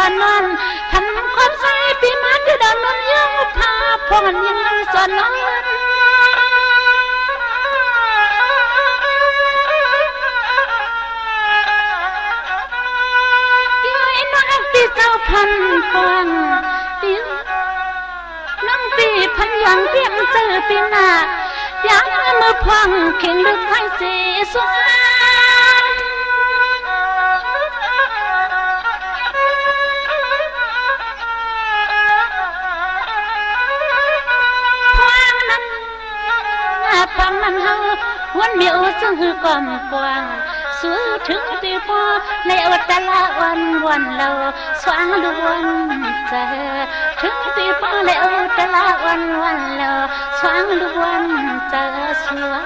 ก่อนนอนทันความใส่ปีมาที่เดินนอนยังพาพอมันยังสอนนอนปีเจ้าพันฟองปีน้องปีพันยังเพียงเจอปีหน้ายังมือพองเข่งลึกให้สีสวยฟังนั้นเฮาวันเมียวซึ่งคือกอมกวางสู้ถึงตีพอในอดแต่ละวันเราสว่างล้วนใจถึงตีพอในอดแต่ละวันเราสว่างล้วนใจสว่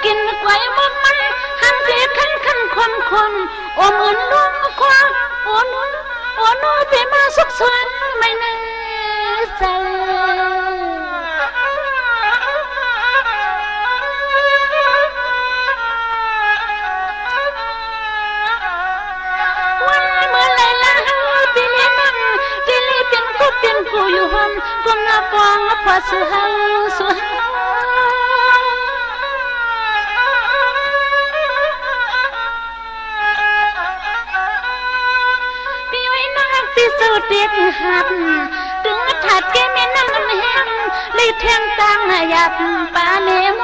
กินไก่มันหันเสียขันคนโอมอื่นลุ้งคว้าโอนูไปมาสุกสวนไม่แน่ใจวันเมื่อไรล่ะปีนี้นั่งจีรีเป็นกูอยู่ห้องกุมละปองพอสุฮาสูดเด็ดหัดถึงถัดแก้แม่น้ำแห้งเลยแทงตังหยับปลาเลี้ยง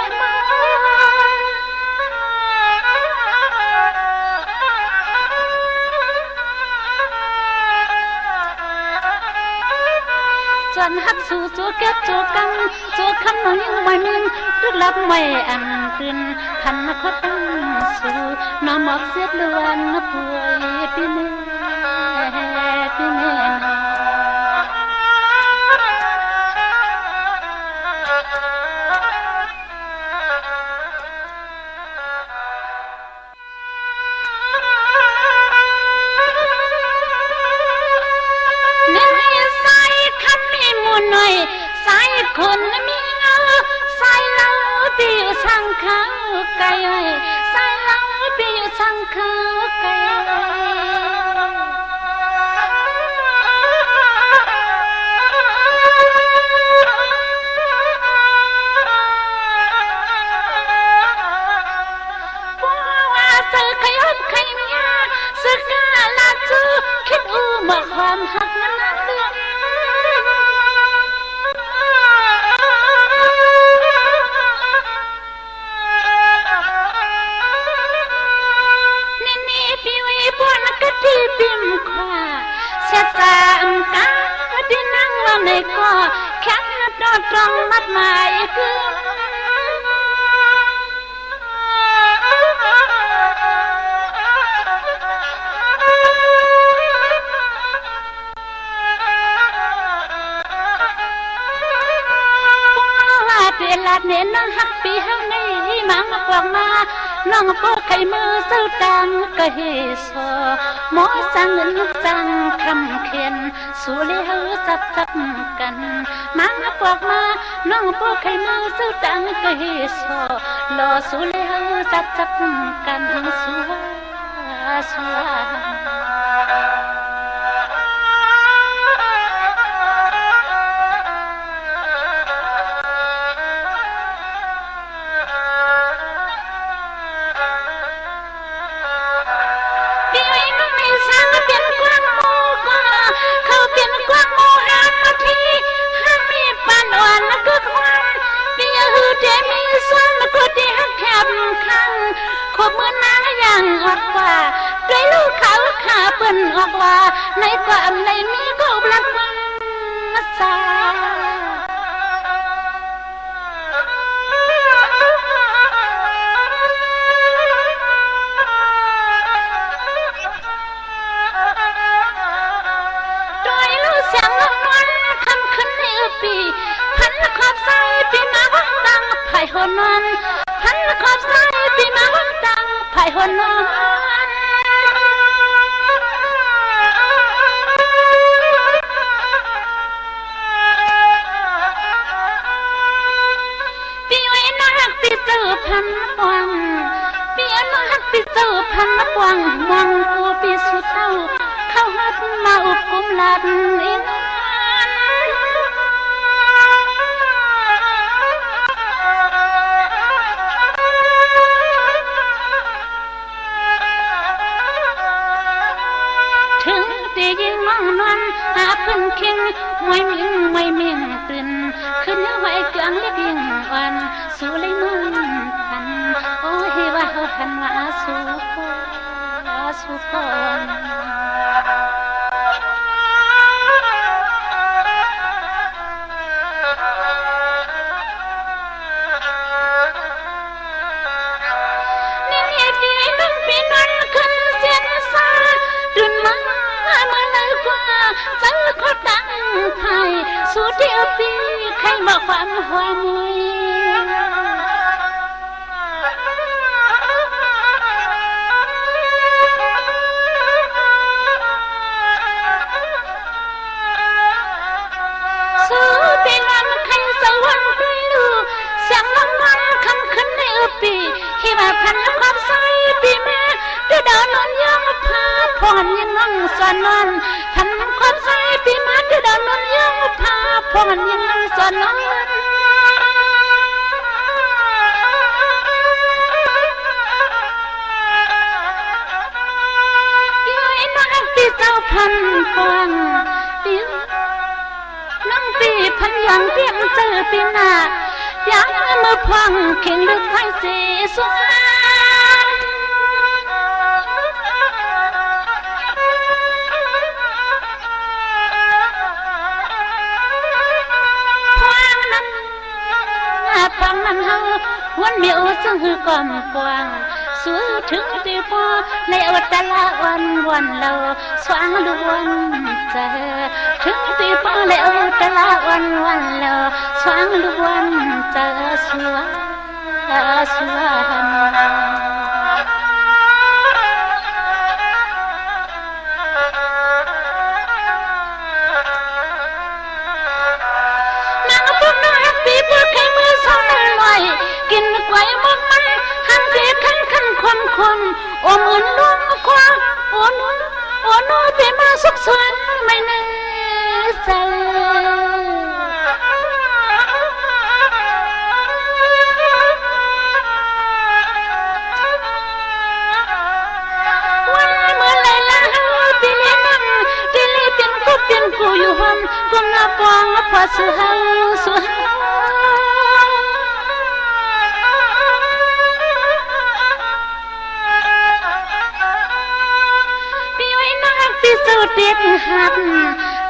จนหักสู่จูแก้จูกังจูคำน้อยยังไม่มึงรึกลับไม่อันตื่นขันนักตั้งสู่น้ำหมอกเสียล้วนป่วยปีนี้คนมีเงาใส่เล่าปีอยู่สังเขาไก่ใส่เล่าปีอยู่สังเขาไก่ว่าสื่อใครอ้นใครเมียสื่อกาลาจูคิดเมื่อความหักนั้นเดือดที่ปิ่มขวาเสียจางกาที่นั่งว่าในก็แข็งดอตรงมัดหมายคือเวลาเน้นหักปีเฮาในมังกวางมาน้องก็ไขมือเศร้าตังก็เฮโซหมอสังเงินจังคำเขียนสู่เลี้ยวจับกันมังกวางมาน้องก็ไขมือเศร้าตังก็เฮโซรอสู่เลี้ยวจับกันสู่ขบมือน้าอย่างอดว่าด้วยลูกเขาขาเปิ้นออกว่าในความในมีเขาบลักมันสาด้วยลูกเสียงนวลคำขึ้นในปีพันขอบใส่ปีมาห้องดังไผ่หัวนอนพันขอบใส่ปีมาห้องดังไผ่หัวนอน นักวังมองกูปีสุดเท่าเข้าหัดมาอุบกุมลาดอินถึงตียิงมองนอนหาพึ่งเคียงไม่มิ่งตื่นขึ้นไว้กลางเล็กยิงอ่อนสู้เลยมือพันโอ้ยว่าเขาพันว่าสู้คนนี่พี่น้องพี่นอนขึ้นเสียงซาดุนมาเลยกว่าเจอเขาตั้งไทยสู้เดียวปีใครบอกความหัวมุยสู้เป็นวันใครสวรรค์ไปลูกเสียงน้ำมันคำขึ้นในปีที่ว่าพันความใสปีแม่ดูดาวนอนยังพาพรยังนั่งสอนนอนพันความใสปีแม่ดูดาวนอนยังพาพรยังนั่งสอนนอนปีเจ้าพันฟองปีน้องปีพันยังเพียงเจอปีหน้ายังมือพังเข่งลึกไฟสีสวงพังนั้นเฮาวันเมียวซึ่งคือกอมกวางสู้ถึงตีพอในอดแต่ละวันเราสว่างล้วนเจอถึงตีพอในอดแต่ละวันเราสว่างล้วนเจอสวงปีพวกใครมือสองลอยกินไก่มันหันเสียขันคนโอมอื่นลุ้มคว้าโอนูไปมาสุขสวนไม่เนื้อใจวันเมื่อไรล่ะปีนี้นั่งปีนี้เป็นกูอยู่ห้องกุมละปองพอสุฮาสุดเด็ดหัด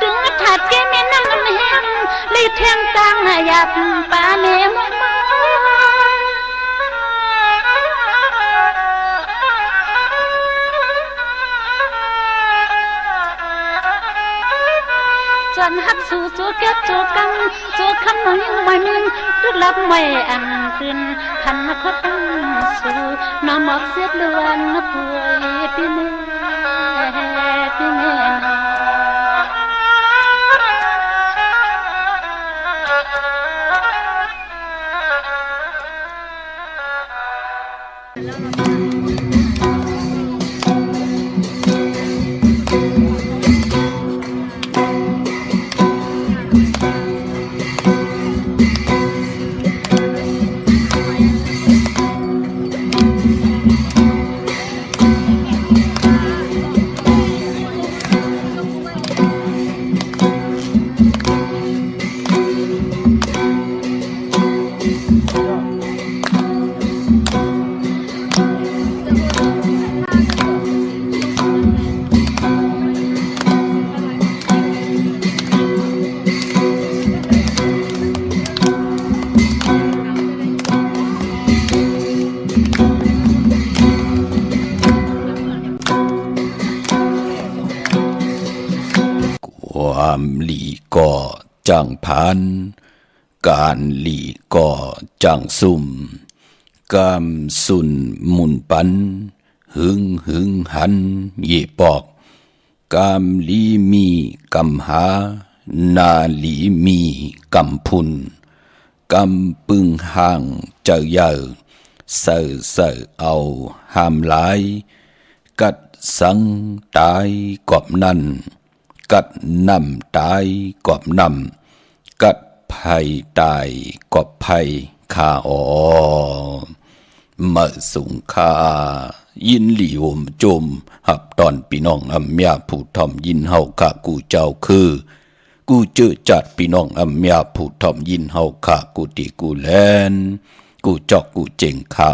ถึงถัดแกไม่นั่งแหงเลยเทียงตังหยับป่าเนมจนหักสู่จูแก้จูกังจูคำหนึ่งไม่มึงตุลับไม่อังขึ้นพันมาขดตั้งสู่น้องหมอกเสียล้วนป่วยปีเมื่อความหลีก่อจังพันการหลีก่อจังสุ่มกามสุนหมุนปันหึงหันเย่ปอกกามลีมีกำหานาลีมีกำพุนกำปึงห่างเจ้าเยาเสเอาหามหลาย กัดสังตายกอบนั่นกัดนำตายกอบนำกัดภัยตายกอบภัยข้ามาสุงคายินหลีวมจมหับตอนพี่น้องอำยาผู้ทอมยินเฮาข้ากูเจ้าคือกูเจอจัดพี่น้องอำยาผู้ทอมยินเฮาข้ากูตีกูแลนกูจอกกูเจ๋งข้า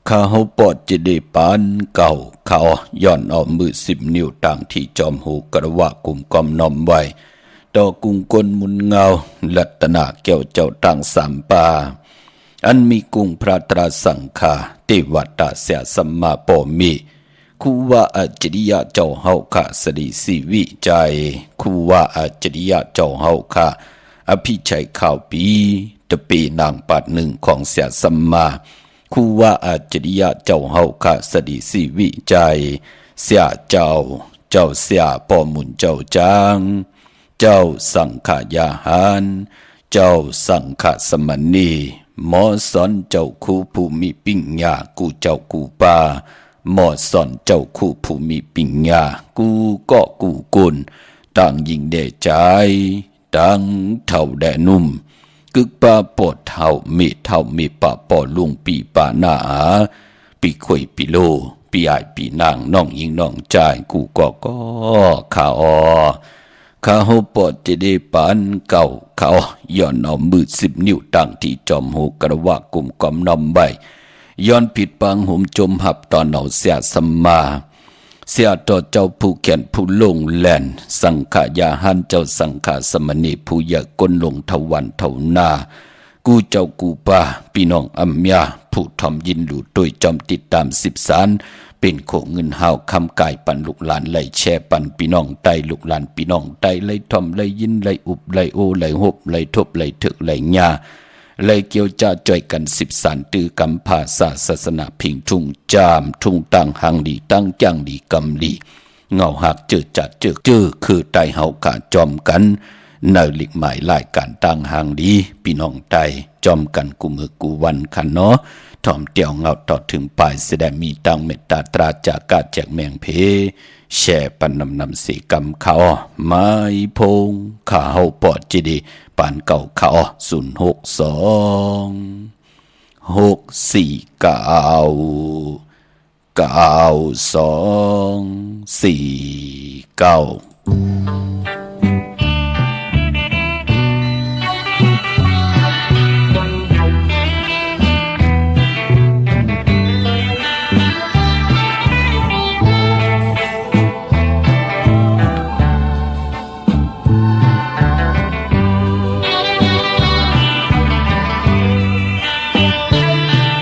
ข้าเฮาปอดจะได้ปานเก่าข้าย้อนเอามือ10 นิ้วต่างที่จอมหูกระวะกุมกอมน้อมไว้ต่อกุงกลมุนเงาลัตนาแก้วเจ้าตั้ง3 ป่าอันมีกุงพระตราสังฆาเทวตาเสียสัมมาปอมีคูว่าอัจฉริยะเจ้าเฮาข้าสดิสิวิจัยคูว่าอัจฉริยะเจ้าเฮาข้าอภิชัยข่าวปีตะปีนางปัดหนึ่งของเสียสัมมาคูว่าอัจฉริยะเจ้าเฮาข้าสดิสิวิจัยเสียเจ้าเสียปอมุนเจ้าจางเจ้าสังฆายาหารเจ้าสังฆสมณีหมอสอนเจ้าคู่ผู้มีปิญญากูเจ้ากูปาหมอสอนเจ้าคู่ผู้มีปิญญากูก็กูกุลต่างยิงแด่ใจต่างเท่าแด่นุ่มกึกปาปอดเท่ามีปะปอลุงปีปาหน้าปีขวยปีโลปีอายปีนางน้องยิงน้องใจกูก็ข้าข้าหูปอดจะได้ปานเก่าเขาย้อนเอามือ10 นิ้วตั้งที่จอมหูกระวะกุมกอมนำใบย้อนผิดปังหุมจมหับตอนเอาเสียสัมมาเสียต่อเจ้าผู้แขนผู้ลงแลนสังขายาหันเจ้าสังขสมณีผู้ยากลลงทวันเท่านากูเจ้ากูป่าพี่น้องอัมยาผู้ทอมยินหลู่โดยจอมติดตาม10 สารเป็นโขเงินหาวคำกายปันลูกหลานไหลแช่ปันพี่น้องไตลูกหลานพี่น้องไตไหลทอมไหลยินไหลอุบไหลโอไหลหบไหลทบไหลถึกไหลญาไหลเกี่ยวจ้าจ่อยกัน10 สารตือกำภาษาศาสนาพิงทุ่งจามทุ่งตั้งหังดีตั้งจังดีกำลีเงาหักเจอจัดเจอคือไตเฮากาจอมกันเนอลิกหมายลายการตั้งหังดีพี่น้องไตจอมกันกูมือกูวันคันเนาะทอมเตียวเงาต่อถึงปลายแสดงมีตังเมตตาตราจากกาแจกแมงเพแช่ปันนำสีกำเขาไม้พงข้าเฮาปอดจีดีปานเก่าเขา062-449-9249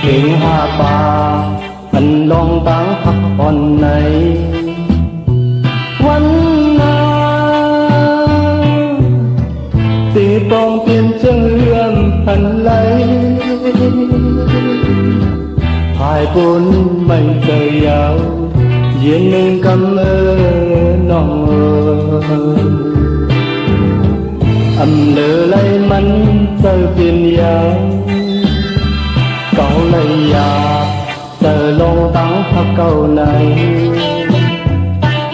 เพลง5 ป่าอันลองตั้งพักผ่อนในวันนาตีปองเปลี่ยนเชิงเลื่อมพันไหลภายบนไม่เคยยาวเย็นหนึ่งกำน้องอำไรมันเจอเปลี่ยนยาวเก่าเลยอยากเจอลงตั้งพักเก่าใน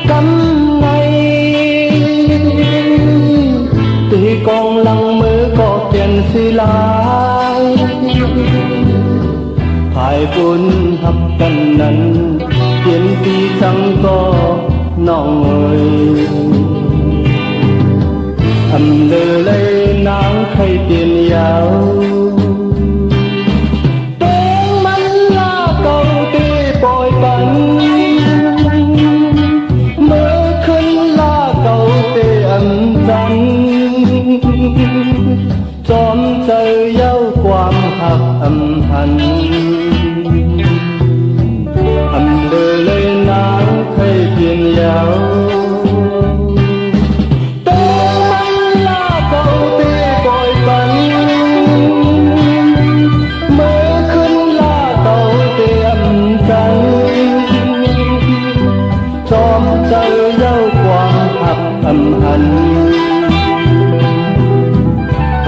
กำในตีกองหลังมือก็เปลี่ยนสีลายภายบุญหับกันนั้นเปลี่ยนปีจังก็น้องเอ๋ยอำเลยนางใครเปลี่ยนยาวจอมเจอเย้าความหักอำพันอำเลยนางเคยเพียงยาวแต่มันลาเก่าตีปล่อยปันเมื่อขึ้นลาเก่าเตียมจันจอมเจอเย้าความหักอำพัน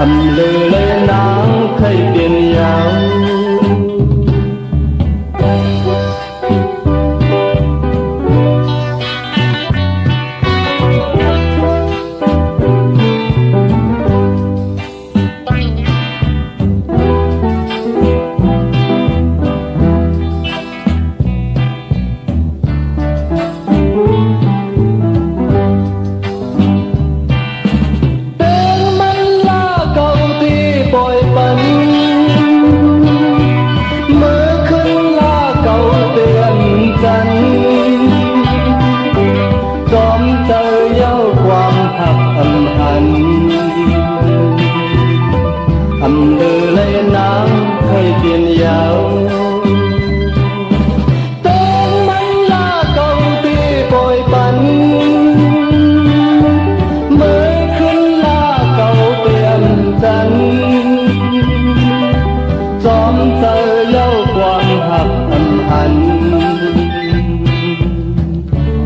ทำเลยนางเคยเปลี่ยนยาว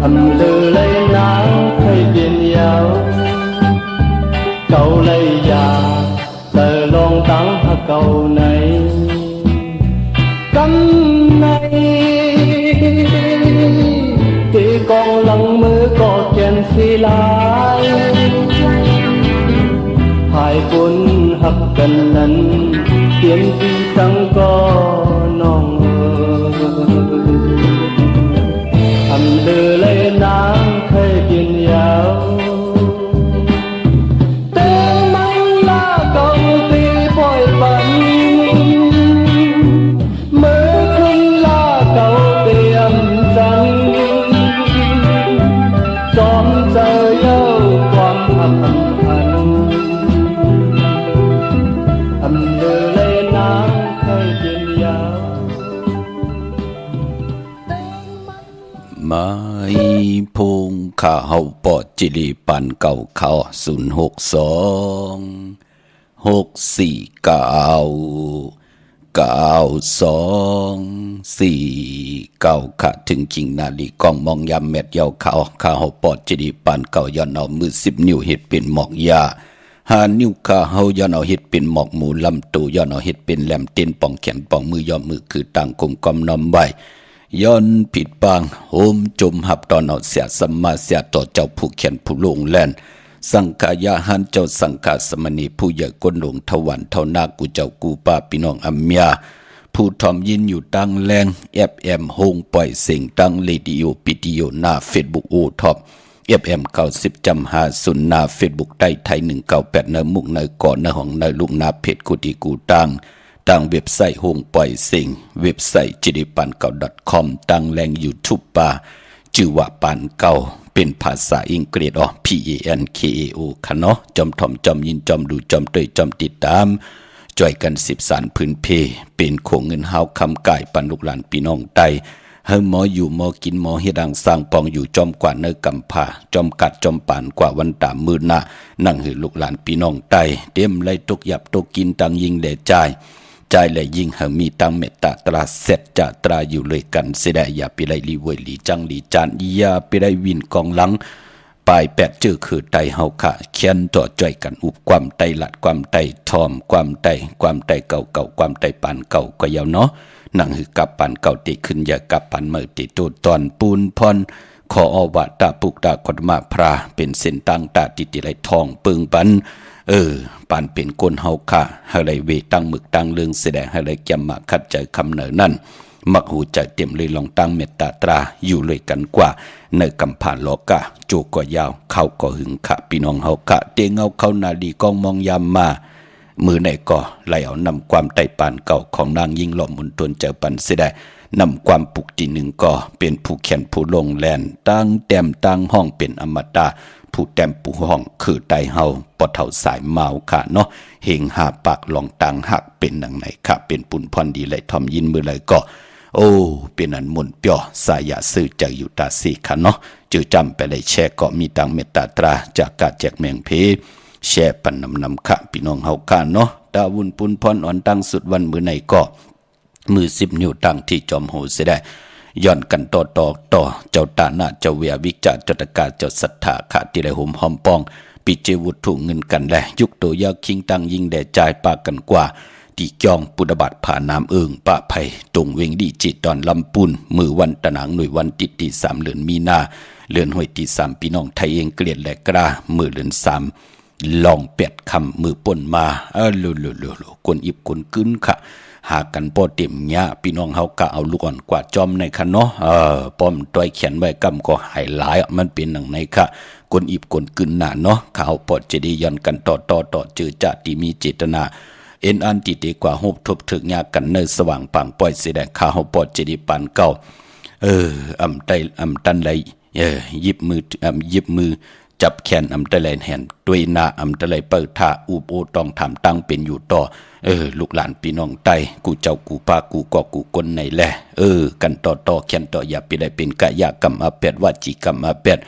âm lư lấy nắng thay biển dạo cầu lấy già tờ lòng tăng hạ cầu này cắm này thì con lăng mưa có chèn xì lại hai quân hấp cần lần kiếm gì chẳng có nong âm lư lấy nắng thay biển dạoพงข้าเฮาปอจิริปันเก่าเขา062-649-92-49ค่ะถึงจริงนาลีกองมองยามเม็ดยาวเขาข้าเฮาปอจิริปันเก่าย้อนเอามือ10นิ้วเฮ็ดเป็นหมอกยา5นิ้วข้าเฮาย้อนเอาเฮ็ดเป็นหมอกหมูลำตูย้อนเอาเฮ็ดเป็นแหลมเต้นป่องแขนป่องมือยอมมือคือต่างกลมกอมน้อมไว้ย้อนผิดบางโหมจมหับตอนเอาเสียสัมมาเสียต่อเจ้าผู้เขียนผู้ลงแล่นสังขายาหันเจ้าสังฆาสมณีผู้ใหญ่ก้นหลงทวันเท่านากูเจ้ากูป้าพี่น้องอัมยาผู้ทอมยินอยู่ตั้งแรงFM โฮงปล่อยเสียงตั้งเรดิโอปิดิโอหน้า Facebook โอท็อป FM 90.50หน้า Facebook ใต้ไทย198เนมุกเนก่อนเนห้องเนลุงนาเพจกุฏิกูตั้งตั้งเว็บไซต์โฮงปล่อยเสียงเว็บไซต์จิริปันเก่า .com ตั้งแรง YouTube ป่าชื่อว่าปันเก่าเป็นภาษาอังกฤษPANKAO ค่ะเนาะจอมถอมจอมยินจอมดูจอมเตยจอมติดตามจ่อยกัน10สารพื้นเพเป็นโคงเงินเฮาคำกายปันลูกหลานพี่น้องไตเฮาหมออยู่หมอกินหมอเฮ็ดดังสร้างปองอยู่จอมกว่าเนกำพาจอมกัดจอมปานกว่าวันตามมื้อหน้านั่งหือลูกหลานพี่น้องไตเต็มไล่ตกหยับตกกินตังยิงแด่ใจใจและยิ่งหามีตังเมตตาตราเสร็จจะตราอยู่เลยกันเสียได้อย่าไปได้ลีเวยลีจังลีจานอย่าไปได้วินกองหลังปลายแปดเจอคือไตเฮาค่ะเขียนต่อจ่อยกันอุบความไตหลัดความไตทอมความไตเก่าความไตปานเก่าก็ยาวเนาะนั่งหือกับปานเก่าติขึ้นอย่ากับปานเมื่อติโตตอนปูนพรขออวตาปุกตาคดมาพราเป็นเส้นตั้งตาติติไหลทองปึงปันปานเป็นก้นเฮาค่ะให้ไรเวตั้งหมึกตั้งเรื่องแสดงให้ไรแกมมาคัดใจคำเหนือนั่นมักหูใจเต็มเลยลองตั้งเมตตาตราอยู่เลยกันกว่าในกำผ่านโลกะโจก็ยาวเข้าก็หึงค่ะพี่น้องเฮาค่ะเตงเอาเข้านาดีกองมองยามมามือไหนก็ไหลเอานำความไต่ปานเก่าของนางยิ่งหล่อมุนตนเจอปันเสได้นำความปุกที่หนึ่งก็เป็นผู้เขียนผู้ลงแลนตั้งแต้มตั้งห้องเป็นอมตะผู้แต้มผู้ห้องคือไตเฮาปอเท่าสายเมาค่ะเนาะเฮงหาปากลองตังหักเป็นดังไหนค่ะเป็นปุ่นพรดีไหลทอมยินมือเลยก็โอ้เป็นอันมุนเปียวสายะซื้อใจอยู่ตาสีค่ะเนาะจือจำไปเลยแชร์ก็มีตังเมตตาตราจากกาแจกแมงเพแชร์ปันนำค่ะพี่น้องเฮาค่ะเนาะดาวุนปุ่นพรอ่อนตั้งสุดวันมือไหนก็มือ10นิ้วตั้งที่จอมโหเสียได้ย้อนกันต่อเจ้าตาหน้าเจ้าเวียวิจารจตกาเจ้าศรัทธาขาที่ได้หุมหอมปองปิเจวุฒุเงินกันแลยุคตัวยาคิงตังยิงแด่ใจปากกันกว่าตีจองปุดบัตผ่าน้ำเอิงปะไผ่ตรงเวงดีจิตตอนลำปุนมือวันตะหนังหน่วยวันติดที่3เดือนมีนาเดือนห้วยที่3พี่น้องไทยเองเกลียดและกล้ามือเดือน3ลองเป็ดคำมือป่นมาลุกวนอิบกวนกึ้นค่ะหากันป้อเต็มเงี้ยพี่น้องเฮากะเอาลูกอ่อนกว่าจอมในคันเนาะป้อมต้อยเขียนไว้กำก็หายหลายมันเป็นหนังในค่ะกวนอิบกวนกึ้นหนาเนาะข่าวปอดจะได้ย้อนกันต่อเจอจะที่มีเจตนาเอ็นอันติเตกว่าหบทบถึกยากันเนสว่างปังปล่อยเสดงข่าวปอดจะได้ปันเก่าอำตันไหลยิบมือจับแขนอำตะไลแห่นด้วยหน้าอำตะไลเปิดท่าอูโอต้องทำตั้งเป็นอยู่ต่อลูกหลานพี่น้องไตกูเจ้ากูป้ากูก็กูคนไหนแหละกันต่อแขนต่ออย่าไปได้เป็นกายกรรมอาเป็ดวาจีกรรมอาเป็ด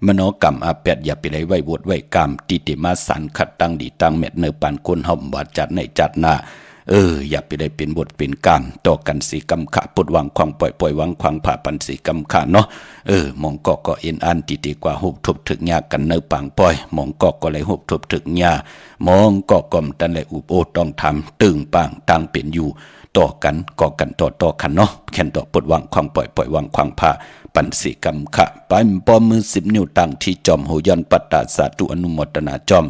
มโนกรรมอาเป็ดอย่าไปได้ไว้วดไว้กรรมติติมาสันขัดตั้งดีตั้งเม็ดเนปันคนห่มบาดจัดในจัดหน้า อย่าไปได้เป็นบทเป็นกรรมต่อกันสีกรรมขะปลดวางความปล่อยวางความผ่าปันสีกรรมขะเนาะมองก็เอ็นอันตีกว่าหุบทบถึกยากันเนื้อปังปล่อยมองก็เลยหุบทบถึกยามองก็กลมตันเลยอุบโอต้องทำตึงปังตั้งเป็นอยู่ต่อกันก่อกันต่อกันเนาะแค่นต่อปลดวางความปล่อยวางความผ่าปันสีกรรมขะไปปอมือ10 นิ้วตั้งที่จอมโหยันปัตตาสาธุอนุโมทนาจอม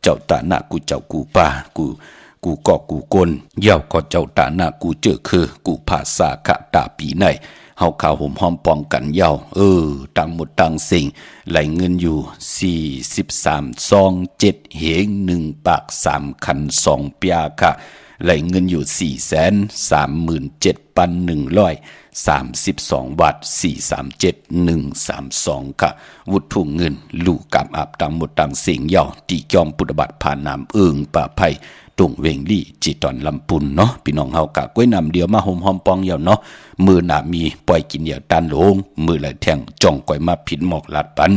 เจ้าตาหน้ากูเจ้ากูป่ากูก็กูกลเย่าก็เจ้าตาหน้ากูเจอคือกูภาษาขะตาปีไหนเฮาข่าวห่มห้อมป้องกันเย่าต่างหมดต่างสิ่งไหลเงินอยู่43ซอง7เหง1ปาก3คัน2เปียค่ะไหลเงินอยู่437,132 บาท437132ค่ะวุฒิเงินลูกกำอาบต่างหมดต่างสิ่งเย่าตีจอมปุตบัตผ่านน้ำป่าไผ่ตรงเวงลี่จิตอนลำปุนเนาะพี่น้องเฮากะก้วยนำเดียวมาห่มหอมปองเยาเนาะมือหนามีปล่อยกินเดียวตันหลงมือไหลแทงจ้องก้อยมาผิดหมอกลาดปัน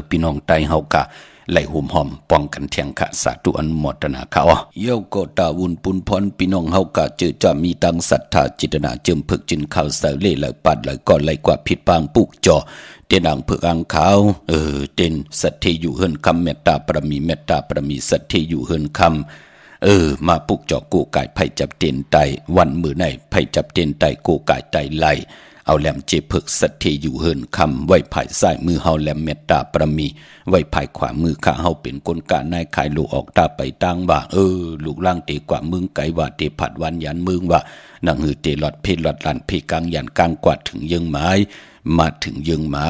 พี่น้องไตเฮากะไหลห่มหอมป้องกันแทงขะสาธุอนุโมทนาเขาเย้าก็ตาวุนปุนพรพี่น้องเฮากะเจอจะมีตังศรัทธาจิตนาจึมพึกจินข้าวเสาเล่ไหลปัดไหลก่อนไหลกว่าผิดปางปุกจ่อเตนังพึกอังขาวเต้นสัตเทอยู่เฮิรนคำเมตตาปรมีสัตเทอยู่เฮิรนคำมาปุกจอกกูไก่ไผ่จับเตียนไตวันมือในไผ่จับเตียนไตกูไก่ไตไหลเอาแหลมเจเพิกสัตเทอยู่เฮินคำไว้ไผ่ซ้ายมือเฮาแหลมเมตตาประมีไว้ไผ่ขวามือข้าเฮาเป็นคนกะนายขายลูกออกตาไปตั้งว่าลูกล่างเตกว่ามึงไก่ว่าเตผัดวันยันมึงว่านังหือเตหลอดเพลอดลันเพกลางยันกลางกวาดถึงยังไม้มาถึงยังไม้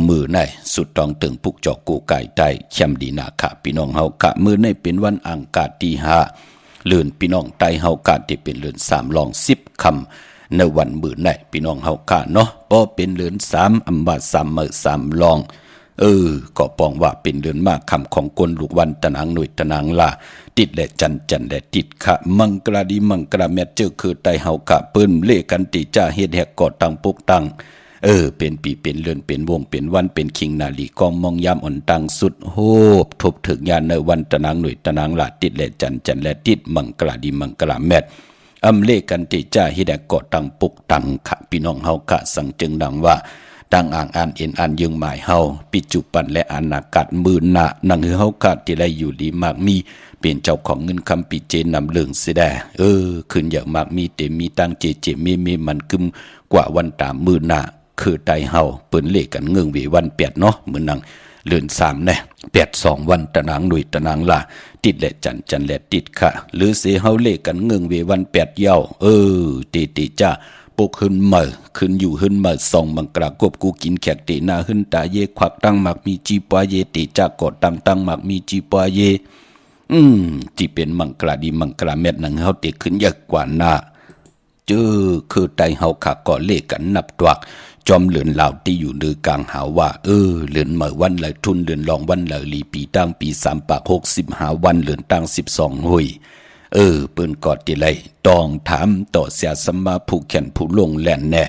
มือในสุดตองตึงปุกจอกกูไก่ไตแชมดีนาค่ะพี่น้องเฮากะมือในเป็นวันอังคารที่5เลื่อนพี่น้องไตเฮากะที่เป็นเลื่อน3ลอง10คำในวันมื้อไหนพี่น้องเฮากะเนาะพอเป็นเลื่อน3อำบา3มื้อ3ลองก็ปองว่าเป็นเลื่อนมากคำของคนลูกวันตะนางหน่วยตะนางลาติดและจันและติดค่ะมังกราดีมังกราแม่เจอคือไตเฮากะเปิ้นเลกันติจ้าเฮ็ดแฮกกอดตั้งปุกตั้งเป็นปีเป็นเรือนเป็นวงเป็นวันเป็นคิงนาลีกองมองยามอ่อนตังสุดโหบทบถึงยานในวันตะนางหน่วยตะนางลาติดและจันและติดมังกราดีมังกราแมดอำเลกันติจ้าฮิดะเกาะตังปุกตังขะพี่น้องเฮากะสั่งจึงดังว่าตังอ่างอ่านเอ็นอ่านยึงหมายเฮาปิจุปันและอนาคตมือหน้านังเฮากะที่ได้อยู่ดีมากมีเป็นเจ้าของเงินคำปิเจนำเลืองเสียแดขึ้นอย่างมากมีเตมีตังเจมีมันกึมกว่าวันตามมือหน้าคือไตเฮาเปิ้นเลขกันเงื่องเววัน8เนาะมื้อนังเลือน3แน่82วันตะนางหน่วยตะนางลาติดและจันและติดค่ะหรือเสเฮาเลขกันเงื่องเววัน8เย้าติจ้าปกขึ้นมาขึ้นอยู่ขึ้นมาส่องมังกรากบกูกินแขกตินาขึ้นตาเยควักตั้งมักมีจีปวเยติจ้ากดตั้งมักมีจีปวเยที่เป็นมังกรดีมังกรเม็ดนังเฮาติขึ้นเยอะกว่าหน้าคือไตเฮาขาก่อเลขกันนับตวักจอมเหลือนเหล่าที่อยู่ในกลางหาว่าเหลือนเมื่อวันเลยทุนเหลือนลองวันเลยลีปีตั้งปี3ปาก60หาวันเหลือนตั้ง12หุยเปิ้นกอดติไลตองถามต่อเสียสมาผู้แข่นผู้ลงแล่นแน่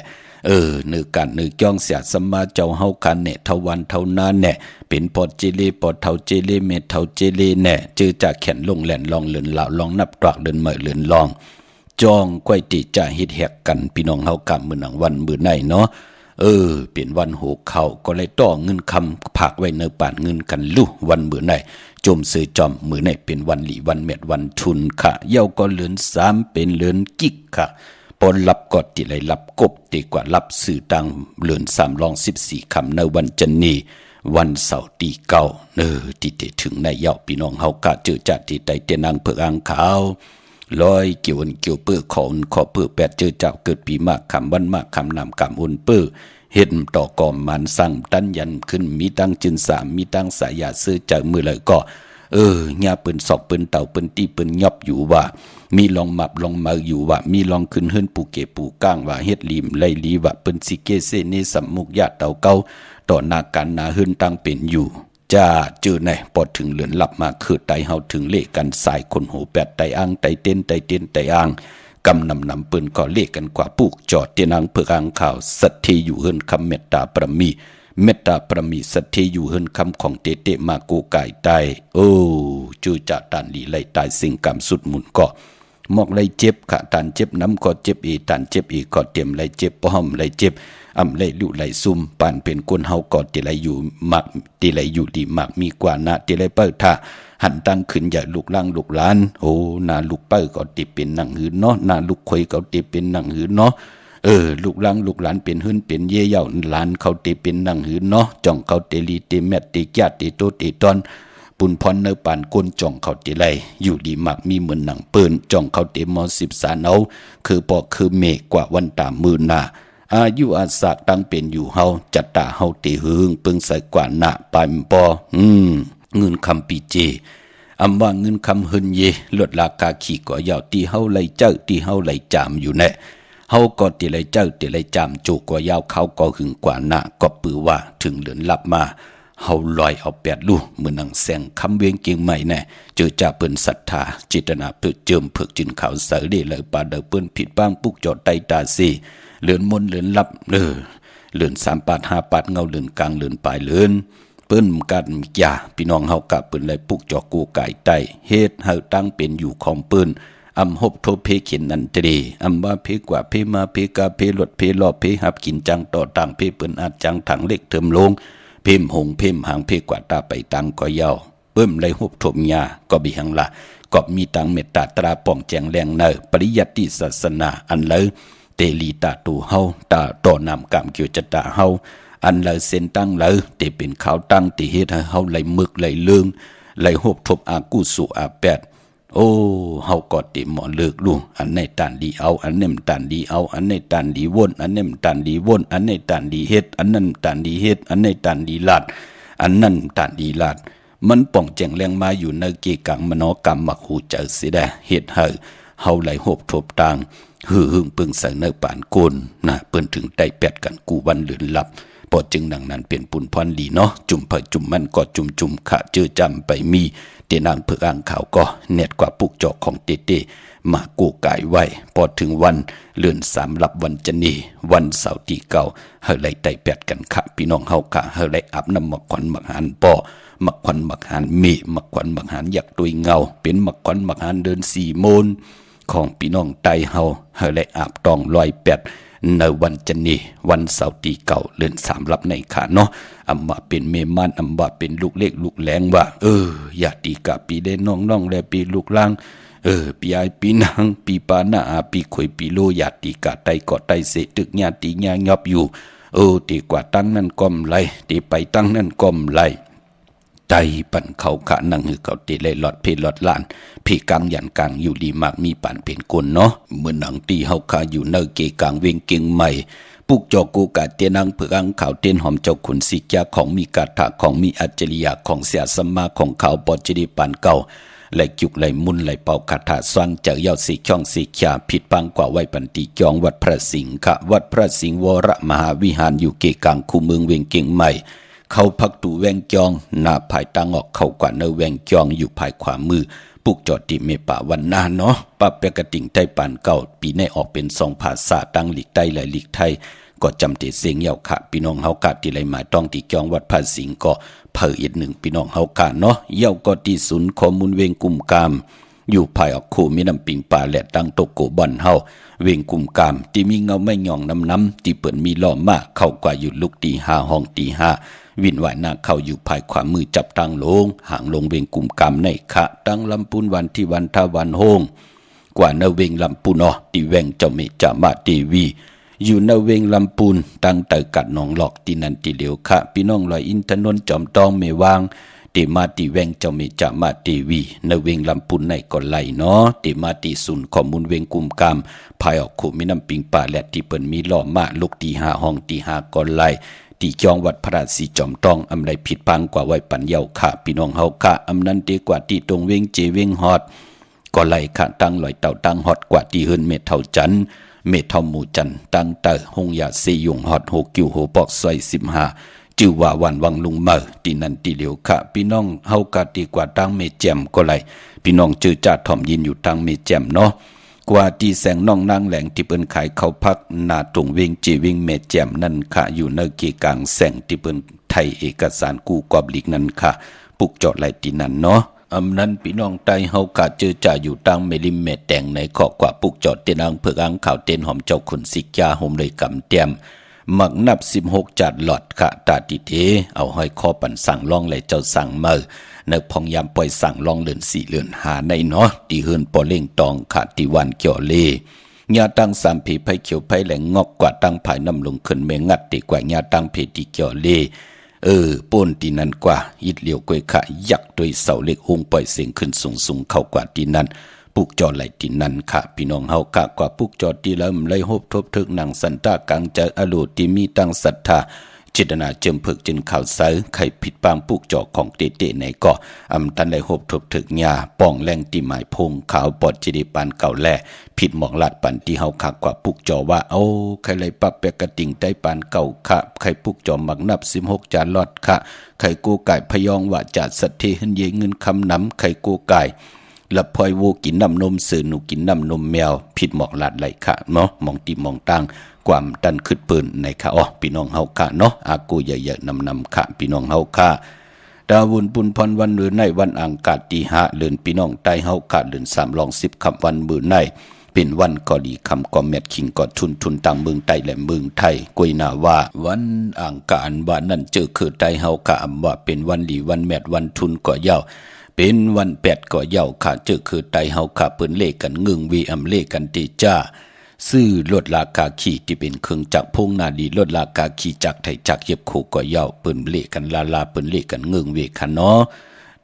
เนื้อกันเนื้อจ้องเสียสมาเจ้าเฮาคันแน่เท่าวันเท่านาแน่เป็นปอดเจเลปอดเท่าเจเลเมเท่าเจเลแน่เจอจากแข่นลงแล่นลองเหลือนเหล่าลองนับตวักเดินเมื่อเหลือนลองจองก้อยติจ่าเฮ็ดแหกกันพี่น้องเฮากะมื้อหนังวันมื้อไหนเนาะเป็นวันโหเข้าก็เลยต่อเงินคำผักไว้ในป่านเงินกันลุวันมื้อไหนจมซื้อจอมมื้อไหนเป็นวันหลีวันเม็ดวันทุนค่ะเย้าก็เหลือน3เป็นเหลือนกิกค่ะปนรับกอดติไหลรับกบตีกว่ารับสื่อตังเหลือน3ลอง14คำในวันจันนีวันเสาร์ที่9ที่ถึงในเย้าพี่น้องเฮากะเจอจัดที่ใต้เตนางเผือกอ่างขาวลอยเกี่ยวเปื้อขอเปื้อแปดเจอเจ้าเกิดปีมากคำวันมากคำนำคำอุ่นเปื้อเห็นต่อกอมมันสั่งตั้นยันขึ้นมีตั้งจึน3มีตั้งสายยาซื้อจากมือเลยก็ญาปืนศอกปืนเต่าปืนตีปืนยอบอยู่ว่ามีลองหมับลองมาอยู่ว่ามีลองขึ้นเฮิรนปูเกปูก้างว่าเฮ็ดลีมไลลีว่าปืนสิเกเซเนสัมมุกยาเต่าเก้าต่อนาการนาเฮิรนตั้งเป็นอยู่จะเจอในปอดถึงเหลือนหลับมาคือไตเฮาถึงเลขกันสายคนหูแปดไตอ่างไตเต้นไตอ่างกำนำปืนก็เลขกันกว่าปุกจอดเตนางเผือกอ่างข่าวสัตเทอยู่เฮิรนคำเมตตาประมีสัตเทอยู่เฮิรนคำของเตมากูไก่ไตจูจะตันลีไลตายสิ่งกรรมสุดมุนก็ หมอกไหลเจ็บขะตันเจ็บน้ำก็เจ็บอีตันเจ็บอีก็เต็มไหลเจ็บป้อมไหลเจ็บไหลลุไหลซุ่มปานเป็นคนเฮาก็ติไหลอยู่มักติไหลอยู่ดีมักมีกว่านะติไหลเปิ้ท่าหันตั้งขึ้นอย่าลูกล่างลูกหลานโอ้นาลูกเปิ้ก็ติเป็นหนังหืนเนาะนาลูกคอยก็ติเป็นหนังหืนเนาะลูกหลานลูกหลานเป็นหืนเป็นเย่เย่าหลานเขาติเป็นหนังหืนเนาะจ่องเขาเตลีเตแมตติญาติโตติตอนปุนพรเนปานก้นจ่องเขาติไลอยู่ดีมักมีเหมือนหนังเปิ้นจ่องเขาเตมอ10 สาเอาคือปอคือเมฆกว่าวันตามมือนาอายุอาสาตั้งเป็นอยู่เฮาจัตตาเฮาติหึงปึงใส่กว่าหน้าปายปอเงินคำปีเจอำว่าเงินคำหึนเยลดราคาขี่ก่อยาวตีเฮาไหลเจ้าตีเฮาไหลจามอยู่แน่เฮาก็ตีไหลเจ้าตีไหลจามจูก่อยาวเขาก็หึงกว่าหน้าก็ปือว่าถึงเหลือนลับมาเฮาลอยเอา8ลูกเหมือนหนังแสงคำเวียงเก่งใหม่แน่เจอจ่าเปิ้นศรัทธาจิตนาเพื่อเจิมเพิกจินขาวเสยเดเลยปาเดเปิ้นผิดบ้างปุกจอดไตตาซีเหลือนมนเหลือนลับเหลือน3 ปาด5 ปาดเงาเหลือนกลางเหลือนปลายเหลือนเปิ้นกันยาพี่น้องเฮากะเปิ้นเลยปุกจอกูไก่ไตเฮ็ดเฮาตั้งเป็นอยู่ของเปิ้นหบโทเพเขียนนันตรีว่าเพกว่าเพมาเพกาเพลดเพลอบเพหับกินจังต่อต่างเพเปิ้นอาจจังถังเล็กเทิมลงเพมหงเพมหางเพกว่าตาไปตังก็ยาวเปิ้มเลยหบทมยาก็บิหังละก็มีตังเมตตาตราป่องแจงแรงเนอปริยัติศาสนาอันเลยเตลีตาตูเฮาตาต่อนำกรรมเกี่ยวจะตาเฮาอันเลยเส้นตั้งเลยเตเป็นขาวตั้งติเฮ็ดให้เฮาไหลมึกไหลเลืองไหลหบทบอากุสุอาแปดโอ้เฮาก็ติหมอเลิกลุอันในตันดีเอาอันเนมตันดีเอาอันในตันดีวนอันเนมตันดีวนอันในตันดีเฮ็ดอันนั้นตันดีเฮ็ดอันในตันดีลาดอันนั้นตันดีลาดมันป่องแจงแรงมาอยู่ในเกกังมโนกรรมมักหูเจอสิได้เฮ็ดให้เฮาไหลหบทบต่างหึงปึงใส่เนื้อปานโกนนะเปิ้นถึงได้แปดกันกูวันเลือนลับพอจึงดังนั้นเป็นปุนพรลีเนาะจุ่มเผยจุ่มมันก็จุ่มขะเจอจำไปมีเตนางเพื่ออ่างข่าวก็เน็ตกว่าปุกจอกของเต้มากูกายไว้พอถึงวันเลือน3รับวันจันนีวันเสาร์ที่เก่าเฮาไหลไต่แปดกันขะพี่น้องเฮากะเฮาไหลอาบน้ำมักขวัญมักหันปอมักขวัญมักหันมีมักขวัญมักหันอยากตุยเงาเป็นมักขวัญมักหันเดิน4 โมนของพี่น้องไตเฮาไหลอาบตอง108ในวันจันนีวันเสาร์ที่เก่าเลือน3รับในขาเนาะว่าเป็นเมมันว่าเป็นลูกเล็กลูกแหลงว่าอย่าตีกะปีเด้น้องแลปีลูกล่างปีไอปีนางปีปานาอาปีข่อยปีโลอย่าตีกะไตกอไตเสตึกญาติญางอบอยู่ตีกว่าตั้งนั่นก้มไหลตีไปตั้งนั่นก้มไหลใจปั่นเขาขะนั่งหือเขาตีเลยหลอดเพลหลอดล้านพี่กังยันกังอยู่ดีมากมีป่านเป็นคนเนาะเมื่อหนังตีเฮาขาอยู่เนเกกังเวงเก่งใหม่ปุกจอกูกะเตียนังเผืองข่าวเตียนหอมเจ้าขุนสิกยาของมีกาถาของมีอัจฉริยะของเสียสมาของเขาปอจิริปานเก่าไหลจุกไหลมุนไหลเป่าคาถาสวงเจ้าเย้าสีช่องสีขยาผิดพังกว่าไว้ปันติจองวัดพระสิงห์ค่ะวัดพระสิงห์วรมหาวิหารอยู่เกกังคูเมืองเวงเก่งใหม่เขาพักตูแวงจองหน้าภายตังออกเข้ากว่าเนแวงจองอยู่ภายขวามือปุกจอดติเมป่าวันนาเนาะปะเปกระติ่งไทยปานเก่าปีในออกเป็น2 ภาษาตั้งหลีกใต้และหลีกไทยก็จำเตเสียงเย้าขะพี่น้องเฮากะที่ไหลมาต้องที่จองวัดพระสิงห์ก็เผยอีก1พี่น้องเฮากะเนาะเย้าก็ที่ศูนย์ข้อมูลเวงกุมกามอยู่ภายออกคู่มีน้ำปิงป่าและตั้งโตโกบ่อนเฮาเวงกุมกามที่มีเงาไม่หย่องน้ำที่เปิ่นมีล้อมมาเข้ากว่าอยู่ลุกตี5ห้องตี5วินไหวหน้าเข้าอยู่ภายขวามือจับตั้งลงห่างลงเวงกุมกามในขะตั้งลำปูนวันที่วันทาวันโฮงกว่าเนเวงลำปูนที่แวงเจ้าเมจามาตีวีอยู่ในเวงลำปูนตั้งแต่กัดหนองหลอกที่นันติเหลียวค่ะพี่น้องลอยอินทนนท์จอมตองเมวางตีมาตีแวงเจ้าเมจามาตีวีในเวงลำปูนในก่อนไหลเนาะตีมาตีศูนย์ข้อมูลเวงกุมกามภายออกขู่มีน้ำปิงป่าและที่เปิ่นมีล้อมาลูกตี5ห้องตี5ก่อนไหลตีจองวัดพระศรีจอมตองอำไรผิดพังกว่าไว้ปัญญาค่ะพี่น้องเฮาค่ะอำนั้นดีกว่าที่ตรงเวงเจเวงฮอดก่อนไหลค่ะตั้งลอยเต่าตั้งฮอดกว่าที่เฮิรนเมฆเท่าจันเมทอมหมู่จันตั้งเตอหงยาซียุงฮอด6กิวโหปอกซอย15จื่อว่าวันวังลุงเมอตีนันตีเหลียวค่ะพี่น้องเฮากะตีกว่าตั้งเมแจมก็ไหลพี่น้องจื่อจ่าถ่อมยินอยู่ตั้งเมแจมเนาะกว่าที่แสงน้องนางแหลงที่เปิ้นขายเขาพักนาตรงเวงจีเวงเมแจมนั่นค่ะอยู่ในเกกางแสงที่เปิ้นไทยเอกสารกู้กอบลีกนั่นค่ะปุกจอดไหลตีนันเนาะ นั้นพี่น้องไตเฮากะเจอจ่าอยู่ตังเมลิมเมแต่งในขอกว่าปุกจอดเตียนอังเผือกอังข่าวเตียนหอมเจ้าขุนสิกยาโฮมเลยกำเตียมมักนับ16จัดหลอดค่ะตาติเทเอาห้อยคอปั่นสั่งล่องไหลเจ้าสั่งเมื่อนึกพองยามปล่อยสั่งล่องเลือน4เลือน5ในเนาะตีเฮือนปอเล่งตองค่ะตีวันเกี่ยวเลญาตั้งสามผีไผเขียวไผแหลงงอกกว่าตั้งภายน้ำลงขึ้นเมงัดตีกว่าญาตั้งเพตีเกี่ยวเลป่นตีนั้นกว่ายิดเหลียวกวยขะยักด้วยเสาเล็กหุงปล่อยเสียงขึ้นสูงเข้ากว่าตีนั้นปุกจอไหลตีนั้นค่ะพี่น้องเฮากะกว่าปุกจอตีแล้วเลยฮบทบทึกหนังสันตากลางใจอโลติมีตั้งศรัทธาจิตนาเจิมเพิกจินข่าวเสยไข่ผิดปางปุกจอของเตในก็ตันได้ฮบทบทึกญาป้องแรงตีหมายพงขาวปอดจิริปานเก่าแล่ผิดหมองลาดปันที่เฮาคักกว่าปุกจอว่าโอ้ใครเลยปับแปกระติ่งได้ปานเก่าค่ะใครปุกจอมักนับ16จานลอดค่ะใครกูไก่พยองว่าจัดสัตเทหันเยเงินคำน้ำใครกูไก่ละพลอยวูกินน้ำนมสื่อหนูกินน้ำนมแมวผิดหมอกลาดไหลค่ะเนาะมองตีมองตั้งความดันขึ้นปืนในค่ะอ๋อพี่น้องเฮาค่ะเนาะอากูใหญ่ๆนำค่ะพี่น้องเฮาค่ะดาวุนปุนพรวันหรือในวันอังคารตี5เดือนพี่น้องใต้เฮาค่ะเดือน3ลอง10คำวันมื้อในเป็นวันกอดีคำกอแมดคิงกอทุนต่างเมืองไต้และเมืองไทยกุยนาว่าวันอังคารว่านั่นเจอคือไต้เฮาค่ะว่าเป็นวันดีวันแมดวันทุนก็ยาวเป็นวัน8ก็ยาวค่ะเจอคือไต้เฮาค่ะเปิ้นเลขกันงึงวีเลขกันติจ้าซื้อลดราคาขี่ที่เป็นเครื่องจักรพงนาดีลดราคาขี่จักรไทยจักรเย็บคู่ก็ยาวเปิ้นเลขกันลาเปิ้นเลขกันงึงเวคันเนาะ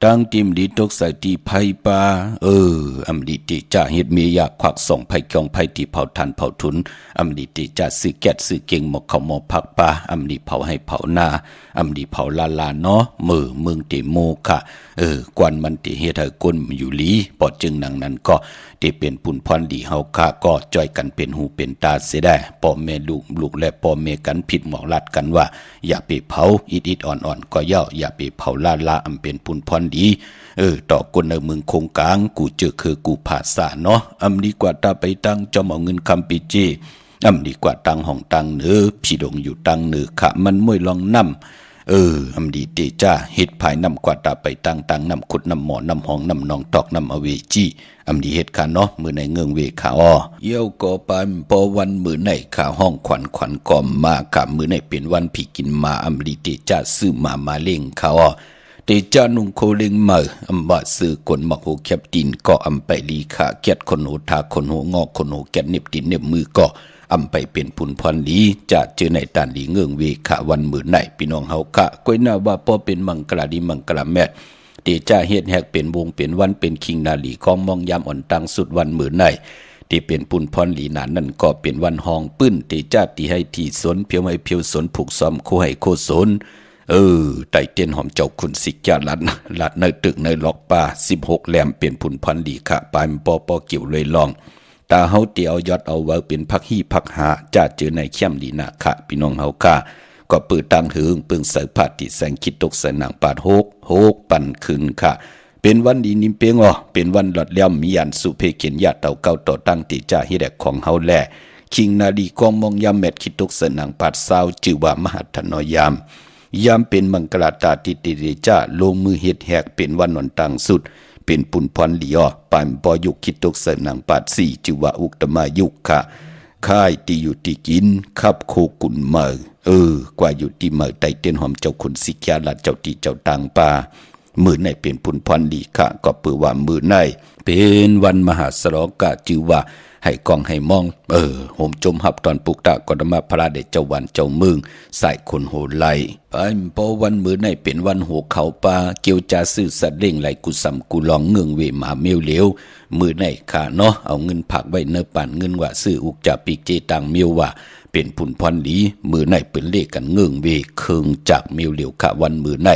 ตั้งติมดีตกใส่ตีไผปาดีติจ่าเฮ็ดเมียควักส่งไผกองไผที่เผาทันเผาทุนดีติจ่าซื้อแก๊สซื้อเก่งหมกเขาหมอพักปาดีเผาให้เผาหน้าดีเผาลาเนาะเมืองติโมค่ะกวนมันติเฮ็ดให้ก้นอยู่ลีปอดจึงนังนั้นก็ที่เป็นปุ่นพรดีเฮาค่ะก็จ่อยกันเป็นหูเป็นตาเสียได้พ่อแม่ลูกและพ่อแม่กันผิดหมอกลัดกันว่าอย่าไปเผาอิดอ่อนก็อย่าไปเผาลาเป็นปุ่นพรดีต่อคนในเมืองคงกลางกูเจอคือกูภาษาเนาะดีกว่าตาไปตั้งจอมเอาเงินคำปีเจดีกว่าตั้งห้องตั้งเนื้อพี่ดงอยู่ตั้งเนื้อค่ะมันมวยลองนำดีเตจ้าเฮ็ดภายนำกว่าตาไปตั้งนำขุดนำหมอนำห้องนำนองตอกนำอเวจีดีเฮ็ดค่ะเนาะมือในเงืองเวขาเยี่ยวก็ปานพอวันมือในขาห้องขวัญกอมมาค่ะมือในเป็นวันพี่กินมาดีเตจ้าซื้อมาเล่งขาเตจานุงโคเล็งเมื่อบาซื้อกนมักโหแคบดินก็ไปลีขาแกดคนหูทาคนหูงอกคนหูแกดเน็บดินเน็บมือก็ไปเป็นผุนพรดีจะเจอในตานดีเงืองเวขาวันมื้อไหนพี่น้องเฮาค่ะก้อยหน้าว่าพอเป็นมังกลาดีมังกลาแมดเตจาเฮ็ดแฮกเป็นวงเป็นวันเป็นคิงนาลีของมองยามอ่อนตังสุดวันมื้อไหนที่เป็นปุ่นพรลีนานนั่นก็เป็นวันห้องปื้นเตจาที่ให้ที่สนเพียวให้เพียวสนผูกซ้อมโคให้โคสนไต่เตียนหอมเจ้าคุณสิกยาลัดในตึกในล็อกป่า16แหลมเปลี่ยนผุนพันดีค่ะปลายปอเกี่ยวเลยลองตาเฮาเตียวยอดเอาไว้เป็นพักฮีพักหาจะเจอในเข้มดีนะค่ะพี่น้องเฮาค่ะก็เปิดตั้งหึงปึงใส่ผ้าที่แสงคิดตกใส่หนังปาดโฮกปั่นคืนค่ะเป็นวันดีนิ่มเปียงเป็นวันหลอดเลี่ยมมียันสุเพเขียนญาติเต่าเก่าต่อตั้งติจ่าเฮ็ดของเฮาแลคิงนาดีกองมองยามแมดคิดตกใส่หนังปาดซาวชื่อว่ามหัทนยามเป็นมังกรตาติติเดจ้าลงมือเฮ็ดแหกเป็นวันนอนตังสุดเป็นปุ่นพรลีปานปอยุกคิดตกเสนังปาด4จิวะอุกตมายุกค่ะค่ายตีอยู่ที่กินขับโคกุนเมอกว่าอยู่ที่เมอไตเตียนหอมเจ้าคุณสิกยาลัดเจ้าตีเจ้าตังป่ามือในเป็นปุ่นพรลีค่ะก็เปือว่ามือในเป็นวันมหาสรกะจิวะให้กองให้มองโหมจมหับตอนปุกตะกอดมาพระเดชเจ้าวันเจ้าเมืองใส่คนโหไหลไปพอวันมื้อในเป็นวันหัวเขาป่าเกี่ยวจาซื้อสัตว์เล่งไหลกุสัมกุลองเงืองเวหมาเมียวเหลวมื้อในค่ะเนาะเอาเงินผักไว้เนื้อป่านเงินว่าซื้ออุกจะปีกเจตังเมียวว่าเป็นผุนพรดีมื้อในเป็นเลขกันเงืองเวเคืองจากเมียวเหลวค่ะวันมื้อใน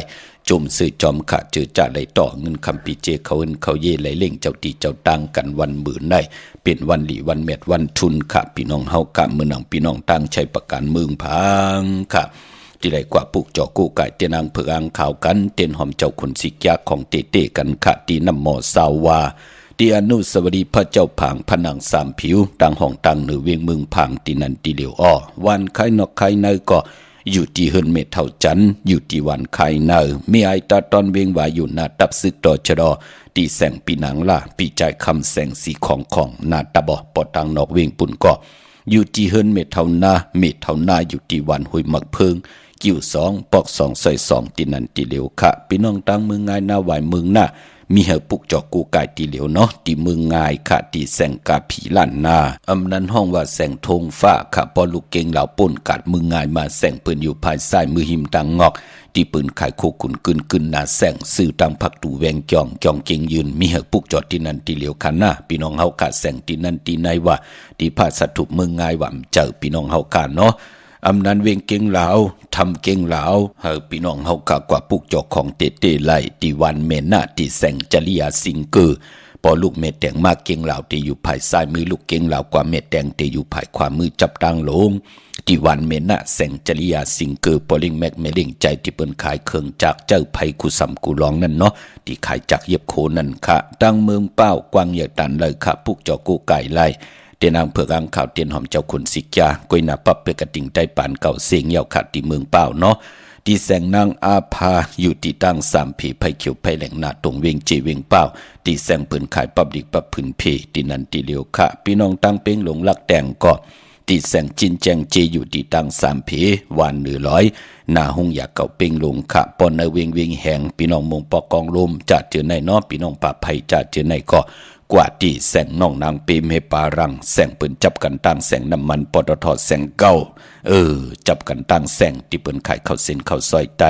จมซื้อจอมขาเจอจ่าไหลต่อเงินคำปีเจเขาเอินเขาเย่ไหลเล่งเจ้าตีเจ้าตังกันวันมื้อในเป็นวันหลีวันเม็ดวันทุนค่ะพี่น้องเฮากะมื้อนังพี่น้องตั้งใช้ประกันเมืองพังค่ะที่ได้กว่าปุกจอกู้ไก่เตียนางเผือกข่าวกันเตียนหอมเจ้าคนสิกยาของเตกันค่ะตีน้ำหมอสาวาตีอนุสวรีพระเจ้าผางผนังสามผิวตังห้องตังหรือเวียงเมืองพังตีนันตีเหลียววันไข่นอกไข่ในก็ อยู่ที่เฮินเมเท่าจันอยู่ที่วันไข่เนอมีไอตาตอนเวงว่าอยู่นาตับซึกต่อชะดอตีแสงปีหนังล่ะปีใจคำแสงสีของนาตะบอปอตังนอกเวงปุ่นก็อยู่ที่เฮินเมเท่านาอยู่ที่วันหุยมักเพิงกิ้ว2ปอก2ใส่2ตีนันตีเหลียวค่ะพี่น้องตั้งเมืองง่ายหน้าไหวเมืองหน้ามีเหปุกจอกกูกายตีเหลียวเนาะตีเมืองง่ายค่ะตีแสงกาผีล้านนาอำนั้นห้องว่าแสงธงฟ้าค่ะปอลูกเก่งเหล่าป่นกัดเมืองง่ายมาแสงปืนอยู่ภายซ้ายมือหิมตังงอกตีปืนไข่โคกุนกึนหนาแสงสื่อตังพักตูแวงจองเก่งยืนมีเหปุกจอดตีนันตีเหลียวค่ะหน้าพี่น้องเฮาค่ะแสงตีนันตีในว่าตีพาสัตว์ถูกเมืองง่ายว่าเจอพี่น้องเฮาค่ะเนาะอำนั้นเวงเก่งเหลาทำเก่งเหลาเฮาพี่น้องเฮากะกว่าปุกจอกของเตเตไลตีวันเมนาตีแสงจริยาสิงเกอพอลูกเม็ดแตงมากเก่งเหลาตีอยู่ภายซ้ายมือลูกเก่งเหลากว่าเม็ดแตงตีอยู่ภายขวามือจับตั้งลงตีวันเมนาแสงจริยาสิงเกอปอลิงแม็กเมลิงใจที่เปิ้นขายเครื่องจากเจ้าไผกุสำกุลองนั่นเนาะที่ขายจากเย็บโคนั่นค่ะตั้งเมืองเป้ากวางอย่าตันเลยค่ะปุกจอกกูไก่ไล่เตียนางเผือกอังข่าวเตียนหอมเจ้าขุนสิกยากวยนาปับเปกระติ่งใต้ปานเก่าเสียงเยาวขัดที่เมืองเป้าเนาะที่แสงนางอาภาอยู่ที่ตั้ง3ผีไผเขียวไผแหลงนาตรงเวงเจเวงเป้าที่แสงปืนขายปับดิกปับพื้นเพที่นันที่เหลียวค่ะพี่น้องตั้งเป้งหลงลักแดงก็ที่แสงจินแจงเจอยู่ที่ตั้ง3ผีวัน100นาหงอยากเก่าเป้งหลงค่ะปอนในเวงแหงพี่น้องมงปอกองลมจะเจอในเนาะพี่น้องป่าไผจะเจอในก็กว่าที่แสงน้องนางเปมให้ปารังแสงปืนจับกันตั้งแสงน้ำมันปตทแสงเก่าจับกันตั้งแสงที่เปิ้นขายข้าวเส้นข้าวซอยไต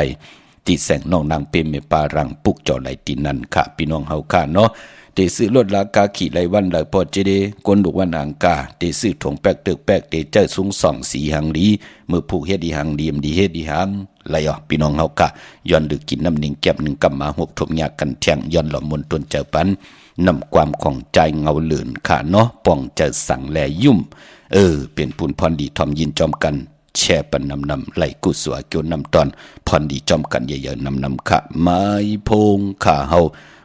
ที่แสงน้องนางเปมให้ปารังปุกจอไหลตีนั่นค่ะพี่น้องเฮาค่ะเนาะเตซื้อรถลากาขี่ไหลวันไหลพอเจเดกวนลูกวันอังกาเตซื้อถงแป๊กตึกแป๊กเตเจ้าสูง2 4หังลีมือผูกเฮ็ดดีหังดีมดีเฮ็ดดีหังไหลอ่ะพี่น้องเฮาค่ะย้อนดึกกินน้ำนิ่งแก็บ1กำมาหกทมยากันเที่ยงย้อนหล่อมนตนเจ้าปันนำความของใจเงาเหลือนค่ะเนาะป้องจะสั่งแลยุ่มเป็นปุนพรดีทอมยินจอมกันแช่ปันนำไหลกุศลเกี่ยวนำตอนพรดีจอมกันเยอะๆนำค่ะไม้พงค่ะเฮา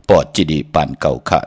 ปอดจิดีปานเก่าค่ะ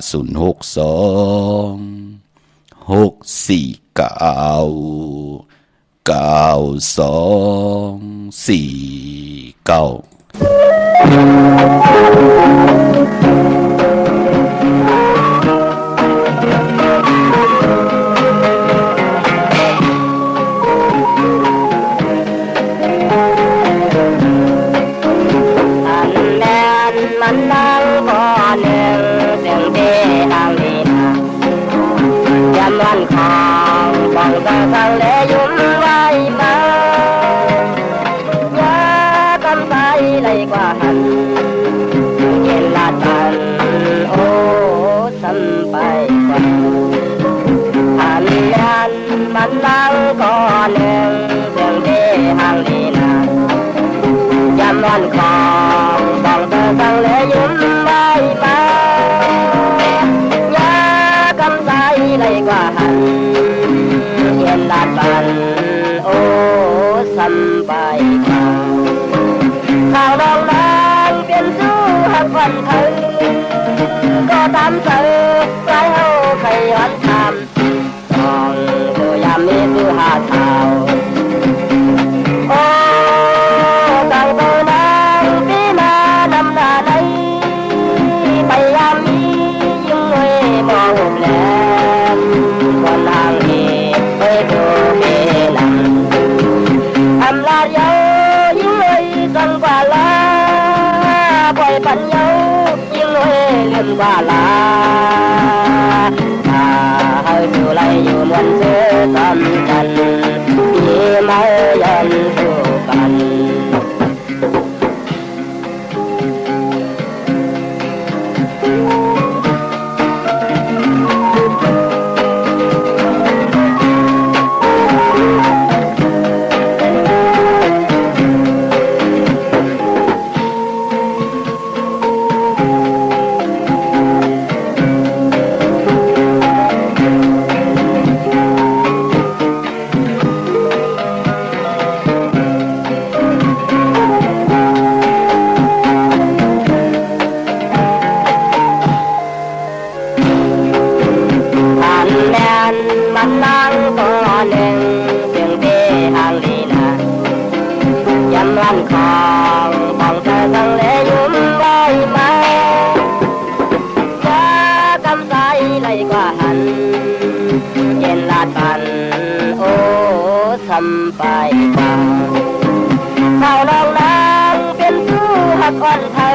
ก่อนเธอ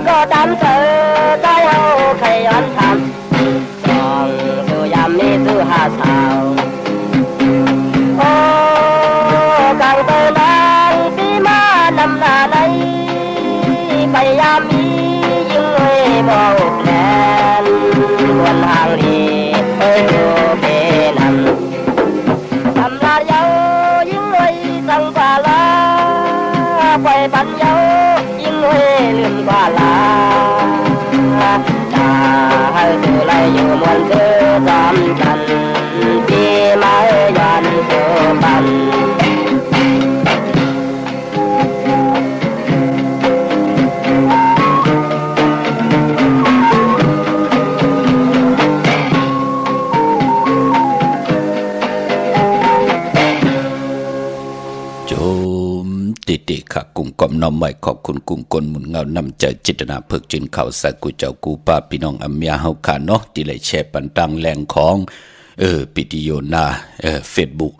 ก็ตามเธอใจเอาใครย้อนทำสองดูยามนี้ซื้อหาสาวโอ้กังเตอร์นางปีมานำหน้าในพยายามมียิ่งเลยมองแผนบนทางดีเอ้ยดูเบนันทำลายเยายิ่งเลยสังกาลาไปปันเยายิ่งเลยลืมกว่าลาจะให้ดูแลอยู่มวนเธอจำกันที่ไม่ยันเธอปันติค่ะกุ้งกอมน้อมไว้ขอบคุณกุ้งกลหมุนเงานำใจจิตนาเพิกจินข่าวใส่กูเจ้ากูป้าพี่น้องอัมยาเฮาขาเนาะที่ไหลแชร์ปันตังแรงของปิติโยนาFacebook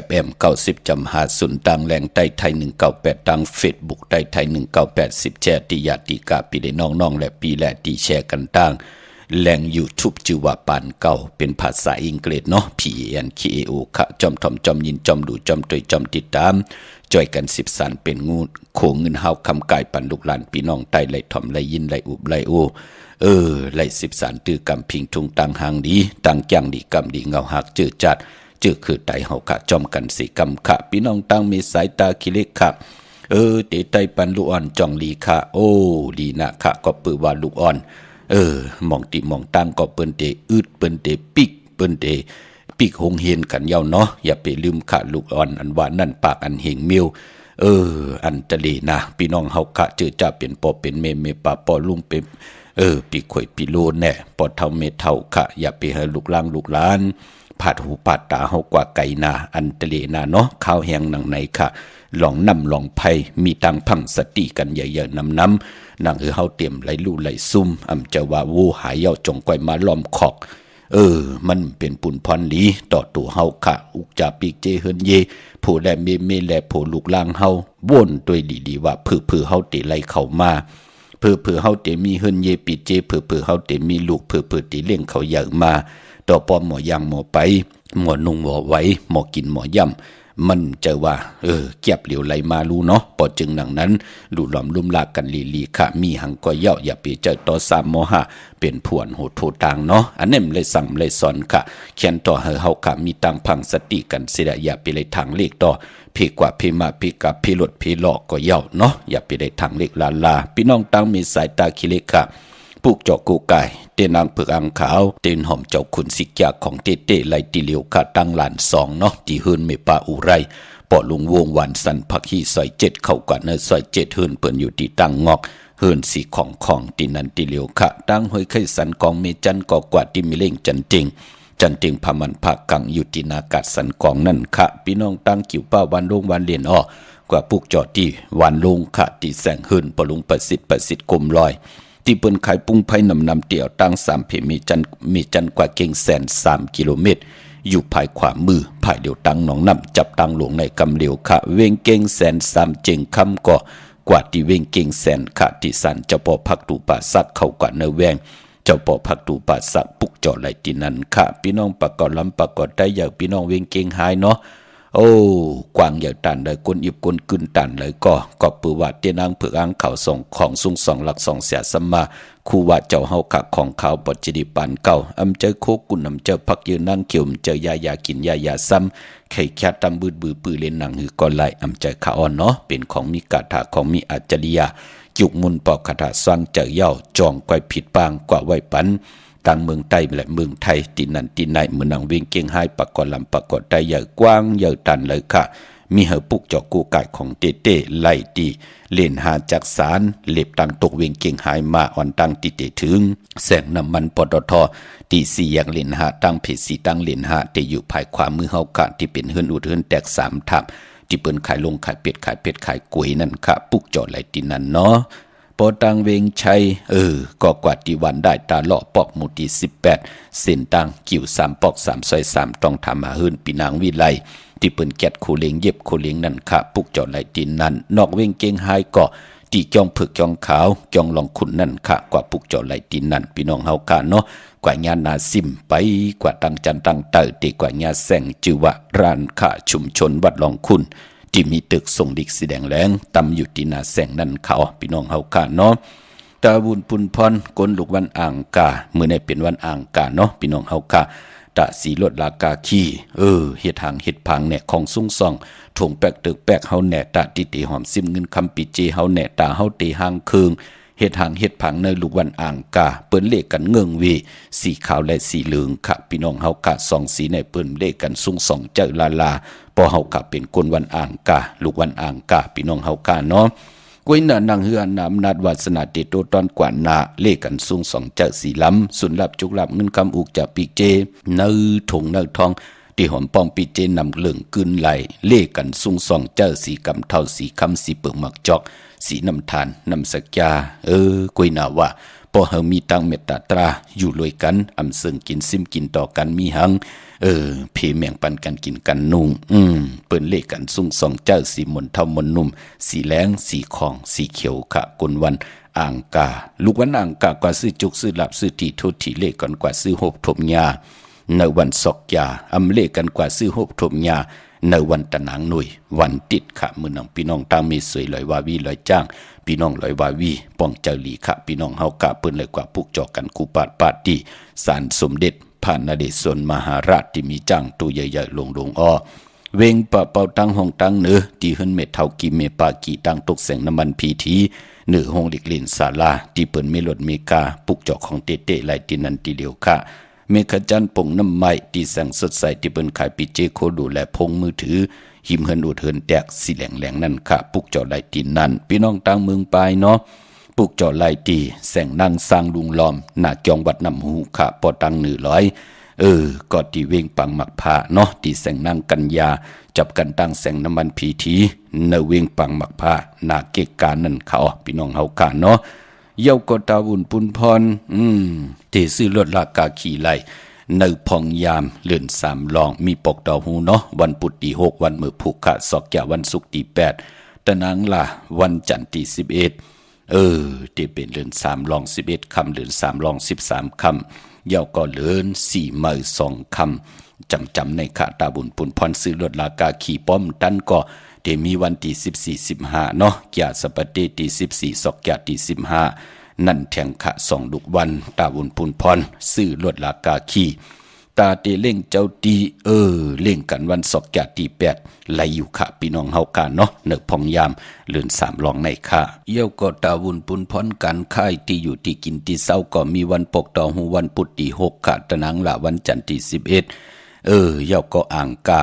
FM 90จำหาศูนย์ตังแรงใต้ไทย198ตัง Facebook ใต้ไทย198แชร์ติญาติกาพี่ได้น้องๆและพี่และที่แชร์กันตังแหล่ง YouTube ชื่อว่าปานเก่าเป็นภาษาอังกฤษเนาะ PANKAO ค่ะจอมทอมจอมยินจอมดูจอมตยจอมติดตามจอยกัน10สันเป็นงูโขงเงินเฮาคำกายปันลูกหลานพี่น้องใต้ไหลถ่อมไหลยินไหลอุบไหลโอไหล10สันตื้อกำพิงทุงตังหางดีตังจังดีกำดีเงาหักเจอจัดเจอคือไตเฮาค่ะจอมกันสิกำค่ะพี่น้องตังมีสายตาคิเล็กค่ะเตไตปันลูกอ่อนจองลีค่ะโอ้ลีนะค่ะก็ปือว่าลูกอ่อนมองติมองตั้งก็เปิ้นเตอึดเปิ้นเตปิกเปิ้นเตปิกหงเฮียนกันเย้าเนาะอย่าไปลืมขาลูกอ่อนอันว่านั่นปากอันเหงมิวอันตะลีนะพี่น้องเฮาคะเจอจ้าเป็นปอเป็นเมปาปอลุงเป็นปีข่อยปีโลแน่ปอเท่าเมเท่าคะอย่าไปให้ลูกล่างลูกหลานผาดหูผาดตาเฮากว่าไก่นาอันตะลีนะเนาะข้าวแห้งหนังไหนค่ะลองนำลองไผมีตังพังสติกันเยอะๆนำนางเฮาเตรียมไหลลู่ไหลซุ่มอำจะว่าวูหายเย้าจงก้อยมาล้อมขอกมันเป็นปุ่นพรลีต่อตัวเฮาค่ะอุกจาปีกเจเฮินเยผู้แลเมแลผู้ลูกล่างเฮาวนด้วยดีๆว่าเผื่อเฮาเตไหลเข้ามาเผื่อเฮาเตมีเฮินเยปีเจเผื่อเฮาเตมีลูกเผื่อเตเลี้ยงเขาใหญ่มาต่อปอหมอย่างหมอไปหมอนุ่งหมอไว้หมอกินหมอย่ำมันจะว่าเก็บเหลียวไหลมารู้เนาะปอจึงหนังนั้นดูหลอมลุ่มลากันลีค่ะมีหังก็เย่าอย่าไปเจอต่อ3ม5เป็นผวนโหดโพทางเนาะอันนี้เลยสั่งเลยสอนค่ะเขียนต่อเฮาค่ะมีตังพังสติกันสิได้อย่าไปเลยทางเลขต่อพี่กว่าพี่มาพี่กับพี่หลดพี่หลอกก็เย่าเนาะอย่าไปได้ทางเลขลาพี่น้องตังมีสายตาคิเล็กค่ะปุกเจาะกูไก่เต้นางเผือกอังขาวเต้นหอมเจ้าคุณสิกยาของเต้ไหลติเหลียวค่ะตั้งหลาน2เนาะที่เฮินเมปาอุไรปอลุงวงวันสันพักฮีซอย7เข้ากว่าเนซอย7เฮินเปิ้นอยู่ที่ตั้งงอกเฮินสีของตินันติเหลียวค่ะตั้งห้อยไข่สันกองเมจันก็กว่าที่มีเล่งจันเจงพามันผักกังอยู่ที่นากาศสันกองนั่นค่ะพี่น้องตั้งกิ่วป้าวันลงวันเลียนอ้อกว่าปุกเจาะที่วันลงค่ะที่แสงเฮินปอลุงประสิทธิ์กลมลอยที่เปิ้นขายปุ้งไผ่นำเตี่ยวตั้ง3เพมีจันกว่าเก่งแสน3กิโลเมตรอยู่ภายขวามือภายเดียวตั้งหนองน้ำจับตั้งหลวงในกำเหลียวค่ะเวงเก่งแสน3เจงคำก็กว่าที่เวงเก่งแสนค่ะที่สันเจ้าปอพักตูป่าสักเข้ากว่าเนแวงเจ้าปอพักตูป่าสักปุกเจาะไหลที่นั่นค่ะพี่น้องประกอบลำประกอบได้อย่างพี่น้องเวงเก่งหายเนาะโอ้กวางใหญ่ตันเลยก้นอิบก้นกึนตันเลยก็ปือว่าเตียนางเผือกอังเขาส่งของสูง2หลัก2เสียสมาคู่ว่าเจ้าเฮาขะของเขาปัจจิดิปานเก่าอำเจอโคกุนอำเจอพักยืนนั่งเขียวเจอยากินยาซ้ำไข่แค่ตำบืดปือเล่นหนังหือก่อนไหลอำเจอขาอ่อนเนาะเป็นของมีกาถาของมีอัจฉริยะจุกมุนปอกคาถาสร้างเจอเย่าจองก้อยผิดปางกว่าไว้ปันต่างเมืองใต้และเมืองไทยตินันติในเมืองนางเวียงเกียงไฮ้ปะกอลำปะกอได้ใหญ่กว้างใหญ่ตันเลยค่ะมีเหอปุกเจาะกูไก่ของเต้ไล่ตีเล่นหาจากสารเล็บตังตกเวียงเกียงไฮ้มาอ่อนตังติเตถึงแสงน้ำมันปตทตี4อย่างเล่นหาตั้งเพจ4ตั้งเล่นหาแต่อยู่ภายขวามือเฮาค่ะที่เป็นเฮือนอุดเฮือนแตก3ทับที่เปิ้นขายลงขายเป็ดขายก๋วยนั่นค่ะปุกเจาะไหลตินั่นเนาะปอตังเวงชัยก็กวาดที่วันได้ตาเลาะปอกหมู่ที่18เส้นตังกิ่ว3ปอก3ซอย3ต้องทำมาหื้นปีนางวิไลที่เปิ้นแกดโคเลียงเย็บโคเลียงนั่นค่ะปุกเจาะไหลตินนั่นนอกเวงเกงไฮก็ ที่จ้องผึกจ้องขาวจ้องลองขุนนั่นค่ะกว่าปุกเจาะไหลตีนนั่นพี่น้องเฮากะเนาะกว่าญานาซิมไปกว่าตั้งจันตั้งเตอตีกว่าญาแสงจือว่าร้านค้าชุมชนวัดลองคุณที่มีตึกส่งดิกสีแดงแหลงตำอยู่ที่นาแสงนั่นเขาพี่น้องเฮากะเนาะตาบุญปุนพรกลลูกวันอ่างกามื้อในเป็นวันอ่างกาเนาะพี่น้องเฮากะตะสีลดลากาขี้เฮ็ดหางเฮ็ดพังแหน่ของซุ่งซ่องถงแปกตึกแปกเฮาแหน่ตะติติหอมซิมเงินคำปิเจเฮาแหน่ตาเฮาตีหางเคืองเฮ็ดหางเฮ็ดผังในลูกวันอ่างกาเปิ้นเลขกันเงื่องวีสีขาวและสีเหลืองค่ะพี่น้องเฮากะสองสีในเปิ้นเลขกันซุ่งสองเจ้าลาพอเฮากะเป็นคนวันอ่างกาลูกวันอ่างกาพี่น้องเฮากะเนาะกวยหน้านางเฮือน้ำนาดวาสนาเตโตตอนกว่านาเลขกันซุ่งสองเจ้าสีล้ำสุนลับจุกลับเงินคำอุกจากปีเจเนื้อถงเนื้อทองที่หอมปองปีเจนำเหลืองกึนไหลเลขกันซุ่งสองเจ้าสีกำเท่าสีคำสีเปิงหมักจอกสีน้ำทานน้ำสักยากวยนาว่าพอเฮามีตังเมตตาตราอยู่รวยกันอำเซิงกินซิมกินต่อกันมีหังเพแมงปันกันกินกันนุ่งเปิ้นเลขกันซุ่งสองเจ้าสีมนเท่ามนนุ่มสีแรงสีของสีเขียวขะกลวันอ่างกาลูกวันอ่างกากว่าซื้อจุกซื้อหลับซื้อตีโทษทีเลขก่อนกว่าซื้อหบถมยาในวันศอกยาอำเลขกันกว่าซื้อหบถมยาในวันตะนางหน่วยวันติดค่ะมือนังพี่น้องตามมีสวยลอยวาวีลอยจ้างพี่น้องลอยวาวีป้องเจ้าหลีค่ะพี่น้องเฮากะเปิ้นเลยกว่าพุกจอกกันกูปาดปาดดีศาลสมเด็จพระนเรศวรมหาราชที่มีจ้างตัวใหญ่ๆลงอ้อเวงปะเป่าตั้งห้องตั้งเนื้อที่ขึ้นเม็ดเท่ากีเมปากีตั้งตกแสงน้ำมันพีทีเนื้อห้องเล็กเล่นศาลาที่เปิ้นเมลดเมกาปุกจอกของเตๆไหลที่นันทีเดียวค่ะเมฆจันทร์ปงน้ำไม้ที่แสงสดใสที่เปิ้นขายปิเจโคดูและพงมือถือหิมเฮินอุดเฮินแตกสีแหลงนั่นค่ะปุกจอไหลตีนั่นพี่น้องต่างเมืองปลายเนาะปุกจอไหลตีแสงนั่งสร้างลุงล้อมหน้าจองวัดน้ำหูค่ะปอตัง100ก็ที่เวงปังหมักผ้าเนาะที่แสงนั่งกันยาจับกันตั้งแสงน้ำมันพีทีในเวงปังหมักผ้าหน้าเกกานั่นเขาพี่น้องเฮากะเนาะเย้าก็ตาวุ่นปุนพรที่ซื้อรถลากาขี่ไล่ในพองยามเลื่อน3ลองมีปกดอกหูเนาะวันพุธที่6วันมื้อผูกขาศอกแก่วันศุกร์ที่8ตะนางล่ะวันจันทร์ที่11ที่เป็นเลื่อน3ลอง11ค่ำเลื่อน3ลอง13ค่ำเย้าก็เลื่อน4มื้อ2ค่ำจำในขาตาบุญปุนพรซื้อรถลากาขี่ป้อมตันก็เดมีวันที่14 15เนาะแก่สปะเตที่14ศอกแก่ที่15นั่นแทงขะ2ลูกวันตาบุญปุนพรซื้อรถลากาขี่ตาเตเล่งเจ้าตีเล่งกันวันศอกแก่ที่8ไหลอยู่ค่ะพี่น้องเฮากะเนาะเนึกพองยามเลื่อน3ลองในค่ะเย้าก็ตาบุญปุนพรกันค่ายที่อยู่ที่กินที่เช้าก็มีวันปกดอกหูวันพุธที่6ค่ะตะนางละวันจันทร์ที่11เย้าก็อ่างกา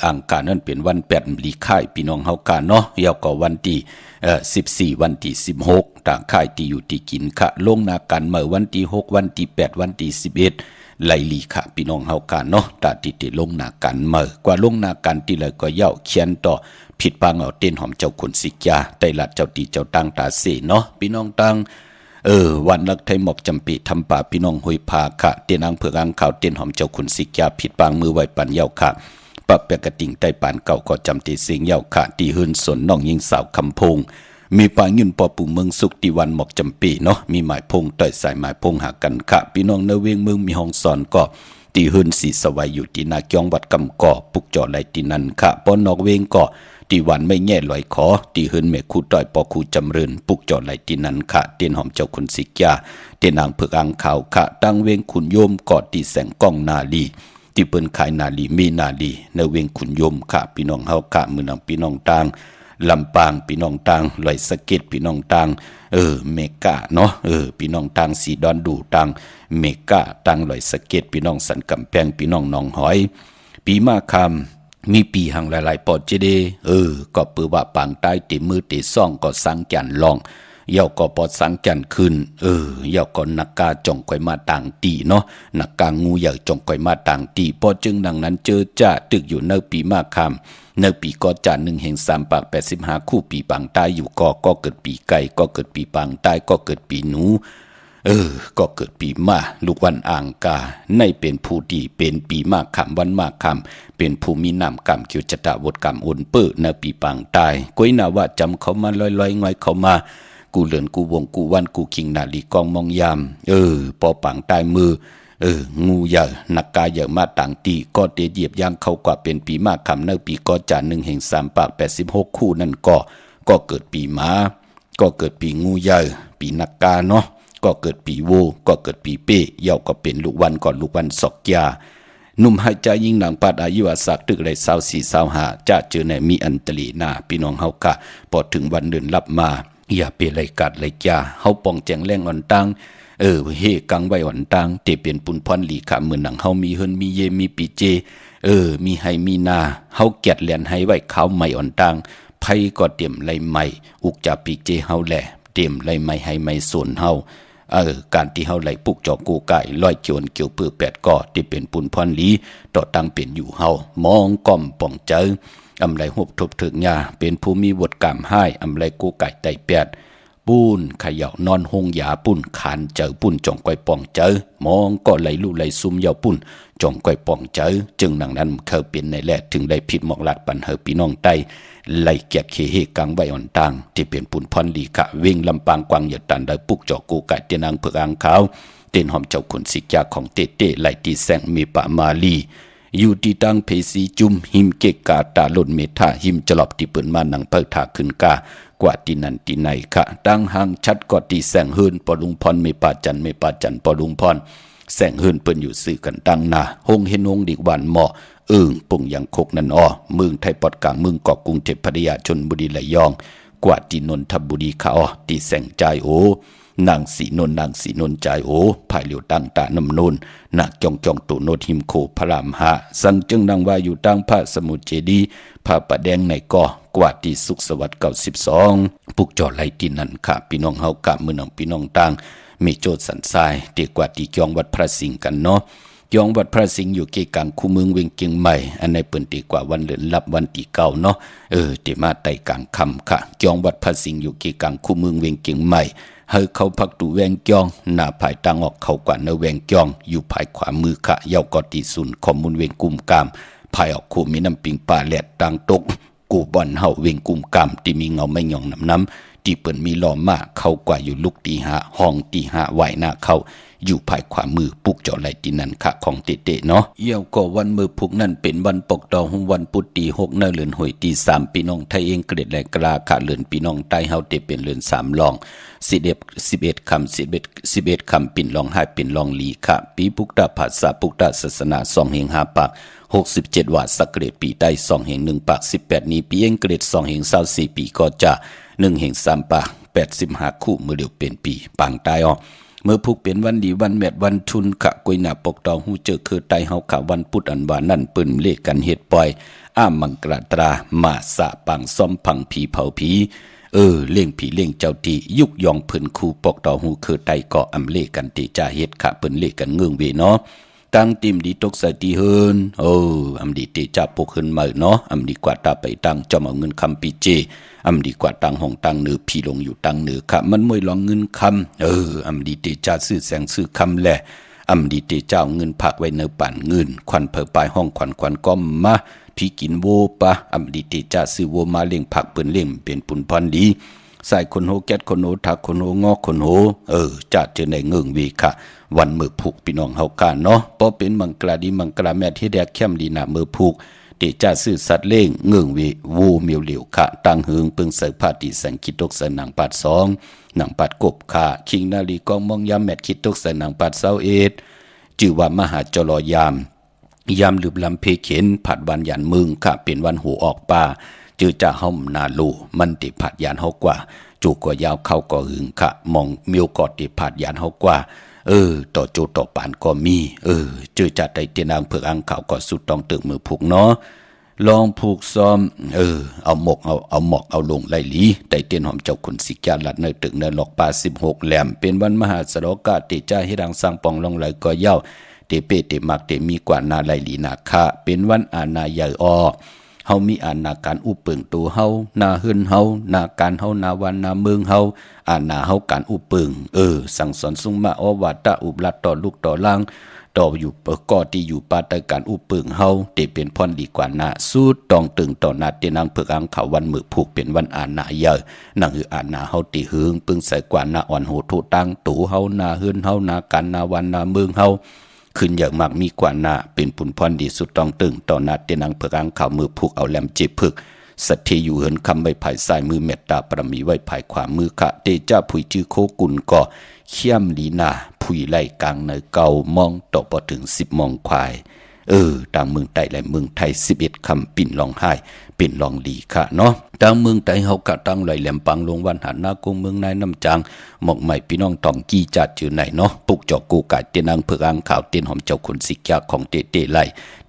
อ่างกานั่นเป็นวัน8ลีค่ายพี่น้องเฮากะเนาะเย้าก็วันที่14วันที่16ต่างค่ายที่อยู่ที่กินค่ะลงนากันเมื่อวันที่6วันที่8วันที่11ไหลลีค่ะพี่น้องเฮากะเนาะตาติลงนากันเมื่อกว่าลงนากันที่เลยก็เย้าเขียนต่อผิดปังเอาเต้นหอมเจ้าคุณสิกยาไตลัดเจ้าตีเจ้าตั้งตาเสเนาะพี่น้องตั้งวันลักไทยหมอกจำปีทำป่าพี่น้องห้วยพาค่ะเตียนอังเผือกอังข่าวเตียนหอมเจ้าขุนสิกยาผิดปางมือไว้ปันเยาค่ะปะเปกระติ่งใต้ปานเก่าก็จำตีเสียงเยาค่ะตีหืนสนน้องยิงสาวคำพงมีปางยืนปอปู่เมืองสุขที่วันหมอกจำปีเนาะมีหมายพงต่อยสายหมายพงหากันค่ะพี่น้องในเวียงเมืองมีห้องสอนก็ตีหืนสีสวัยอยู่ที่นาเกียงวัดกำก่อปุกจ่อไหลที่นั่นค่ะปอนอกเวียงก็ตีวันไม่แง่ลอยขอตีหืนเมฆูต่อยปอคูจำเริญปุกจอดไหลตีนันค่ะเตียนหอมเจ้าคุณสิกยาเตียนนางเผือกอังขาวค่ะตั้งเวงขุนโยมกอดตีแสงก้องนาลีที่เปิ้นขายนาลีมีนาลีในเวงขุนโยมค่ะพี่น้องเฮาค่ะมือนางพี่น้องต่างลำปางพี่น้องต่างลอยสะเก็ดพี่น้องต่างเมกะเนาะพี่น้องต่างสีดอนดูต่างเมกะต่างลอยสะเก็ดพี่น้องสันกำแพงพี่น้องหนองหอยปีมาคำมีปีหังหลายๆปอดเจเดก็ปือว่าปางใต้ตีมือตีซ่องก็สังจันลองเย่าก็ปอดสังจันขึ้นเย่าก็นักกาจ่องก่อยมาต่างตีเนาะนักกางูใหญ่จ่องก่อยมาต่างตีพอจึงดังนั้นเจอจ้าตึกอยู่เนปีมาคำเนปีก็จ่า1แห่ง3ปาก85คู่ปีปางใต้อยู่ก็เกิดปีไก่ก็เกิดปีปางใต้ก็เกิดปีหนูก็เกิดปีมาลูกวันอ่างกาในเป็นผู้ดีเป็นปีมากคำวันมากคำเป็นผู้มีนามกรรมเขียวจตะวดกรรมอุ่นเปื้อในปีปางตายก้อยนาว่าจำเขามาลอยๆง่อยเขามา กูเหลือนกูวงกูวันกูคิงนาลีกองมองยามปอปังใต้มืองูใหญ่นักกายใหญ่มาต่างตีก็เตเหยียบย่างเข้ากว่าเป็นปีมากคำเนื้อปีก็จ่า1/3 ปาก86คู่นั่นก็เกิดปีม้าก็เกิดปีงูใหญ่ปีนักกาเนาะก็เกิดปีโวก็เกิดปีเป้เย่าก็เป็นลูกวันก่อนลูกวันศอกยาหนุ่มหายใจยิ่งหนังปัดอายุอาศักตึกไร24-25จะเจอในมีอันตรีนาพี่น้องเฮากะพอถึงวันเดินรับมาอย่าเปไรกัดไรจ้าเฮาป้องแจงแรงอ่อนตังเฮกังไว้อ่อนตังเตเป็นปุนพรหลีขาเหมือนหนังเฮามีเฮินมีเยมีปีเจมีไฮมีนาเฮาเกียดแหลนให้ไว้ขาวใหม่อ่อนตังไผก็เตรียมไรใหม่อุกจาปีเจเฮาแหละเตรียมไรใหม่ให้ใหม่ส่วนเฮาการที่เฮาไหลปุกจอกกูไก่ลอยเขียวเกี่ยวเปื้อ8ก่อที่เป็นปุนพรหลีต่อตั้งเป็นอยู่เฮามองก้อมป่องเจออำไรหบทบถึงยาเป็นผู้มีบทกรรมให้อำไรกูไก่ไต่8ปุ้นเขย่านอนหงยาปุ้นขานเจอปุ้นจ่องก้อยป่องเจอมองก็ไหลลู่ไหลซุ่มยาวปุ้นจ่องก้อยป่องเจอจึงดังนั้นเคยเป็นในแลถึงได้ผิดหมอกลัดปันเฮอพี่น้องใต้ไล่เกียกเคเฮกังไว้อ่อนตังที่เป็นปุนพรลีกะเว่งลำปางกวางเหยียดตันได้ปุกจอกกูไก่เตียนางเผือกอ่างขาวเต้นหอมเจ้าขุนสิกยาของเต้ไล่ตีแสงมีปะมาลีอยู่ที่ตั้งเพสีจุมหิมเกกาตาลุนเมธาหิมจลอบที่เปิ่นมานังเพิกถาขึ้นกากว่าที่นั่นที่ไหนคะตั้งห่างชัดกว่าที่แสงเฮินปอลุงพรไม่ปาจันปอลุงพรแสงเฮินเปิ้นอยู่สื่อกันตั้งนาหงเห็นหงดิกวันหมอปุ่งยังคกนันเมืองไทยปอดกลางเมืองเกาะกรุงเทพพัทยาชลบุรีระยองกว่าที่นนทบุรีเขาที่แสงใจนางสีนนใจภายเหลียวตั้งตาน้ำนนนักจองตุโนทิมโคพระรามหาสังจึงดังว่าอยู่ตั้งพระสมุทรเจดีพระประแดงในกว่าที่สุขสวัสดิ์92ปุกจอไหลที่นั่นค่ะพี่น้องเฮากะมือน้องพี่น้องต่างมีโจทย์สันทรายเดีกว่าที่จองวัดพระสิงห์กันเนาะยองวัดพระสิงห์อยู่เกกลางคู่เมืองเวียงเกียงใหม่อันในเปิ่นตีกว่าวันเดือนรับวันที่เก่าเนาะที่มาไต่กลางคำค่ะยองวัดพระสิงห์อยู่เกกลางคู่เมืองเวียงเกียงใหม่เฮาเขาพักตูแวงจองหน้าภายตังออกเขากว่าเนแวงจองอยู่ภายขวามือค่ะเยาวกอตีศูนย์ข้อมูลเวียงกุมกามภายออกคู่มีน้ำปิงป่าแหลดตังตกกูบอนเฮาเวียงกุมกามที่มีเงาไม่หย่องน้ำที่เปิ่นมีล้อมมาเข้ากว่าอยู่ลุกตีหาห้องตีหาไหวหน้าเข้าอยู่ภายขวามือปุกเจาะไหลที่นั่นค่ะของเตเนาะเยี่ยวก็วันมือพุกนั่นเป็นวันปกดองวันพุธที่6เดือนหวยที่3พี่น้องไทยเองเกรดและกลาค่ะเลือนพี่น้องใต้เฮาเตเป็นเลือน3ลอง11คำปิ่นลอง5ปิ่นลองลีค่ะปีปุกตาภาษาปุกตาศาสนา2แห่ง5ปาก67ว่าสักเกรดปีใต้2แห่ง1ปาก18นี้ปีเองเกรด2แห่ง24ปีก็จะ1แห่ง3ปาก85คู่มือเดียวเป็นปีปางใต้เมื่อพุกเป็นวันดีวันแมดวันชุนขะกวยหน้าปกตองหูเจอคือไตเฮาขะวันพุธอันวานั่นปืนเลขกันเฮ็ดปล่อยมังกรตรามาสะปังซ่อมพังผีเผาผีเลี้ยงผีเลี้ยงเจ้าตียุกยองเพิ่นคู่ปกตองหูคือไตก็อำเลกันติจ่าเฮ็ดขะเพิ่นเลกันเงืองเวเนาะตั้งติมดีตกใส่ตีเฮินอำดีติจ่าปกขึ้นมาเนาะอำดีกว่าตาไปตั้งจอมเอาเงินคำปีเจอำดีกว่าตังห้องตังเหนือพี่ลงอยู่ตังเหนือค่ะมันมวยลองเงินคำอำดีเตจ่าซื้อแสงซื้อคำแหละอำดีเตเจ้าเงินผักไว้เนื้อป่านเงินควันเผอปลายห้องควันก้อมมาพี่กินโวปะอำดีเตจ่าซื้อโวมาเลี้ยงผักเปิ้นเลี้ยงเป็นปุนพรดีใส่คนโหแก๊สคนโหทักคนโหงอคนโหจ่าเจอในเงิงวีค่ะวันมือผูกพี่น้องเฮากันเนาะเพราะเป็นมังกราดีมังกราแม่ที่แดกเข้มดีน่ะมือผูกเดจ่าซื้อสัตว์เล่งเงื่องวีวูเมียวเหลียวค่ะตั้งหึงปึงเสยพาตีแสงคิดตกเสนังปัด2หนังปัดกบค่ะคิงนาลีกองมองยามแมดคิดตกเสนังปัด21จื่อว่ามหาจรยามลืบลำเพเข็นผัดวันยันมึงค่ะเป็นวันหูออกป่าจื่อจ่าห้อมนาลูมันติผัดยานเฮากว่าจูกว่ายาวเข้าก็หึงค่ะมองเมียวกอดติผัดยานเฮากว่าต่อโจต่อปานก็มีเจอจัดได้เตียนางเผือกอังขาวก็สุดต้องตึกมือผูกเนาะลองผูกซ้อมเอาหมกเอาลงไล่ลีได้เตียนหอมเจ้าขุนสิกาลัดในตึกในหลอกปลา16แหลมเป็นวันมหาสรกาติจ้าให้ดังสร้างปองลงไหลก็เย้าเตเปเตมักเตมีกว่านาไล่ลีนาคาเป็นวันอาณาใหญ่เฮามีอาณาการอุปึงตัวเฮานาเฮือนเฮานาการเฮานาวันนาเมืองเฮาอาณาเฮาการอุปึงสั่งสอนสุงมาอวาตะอุบลัดต่อลูกต่อล่างต่ ต่ออยู่ก่อที่อยู่ปาตการอุปึงเฮาเตเป็นพรดีกว่านาสู้ตองตึงต่อนาเตนางเพิกอังเขาวันมือผูกเป็นวันอาณาเยอะนางอาณาเฮาตีหึงปึงใส่กว่านาอ่อนโหทุตังตูเฮานาเฮือนเฮานากันนาวันนาเมืองเฮาขึ้นอย่างมากมีกว่านาเป็นปุนพรดีสุดตองตึงต่อนาเตนางเพิกอังเขามือผูกเอาแหลมเจ็บพึกสัตย์อยู่เหินคำไว้ภายซ้ายมือเมตตาประมีไว้ภายขวามือขะเตจ้าผุยจื้อโคกุลก่อเขี้ยมลีนาผุยไล่กลางในเก่ามองต่อพอถึง10 มองควายต่างเมืองไต้และเมืองไทย11 คำปิ่นลองไห้ปิ่นลองดีค่ะเนาะต่างเมืองไต้เฮากะตั้งลอยแหลมปังลงวันหันหน้ากงเมืองนายน้ำจางหมอกใหม่พี่น้องตองกี้จัดจือไหนเนาะปุกจอกกูกะเตนางเพิกอังข่าวเตียนหอมเจ้าคนสิกยาของเตไล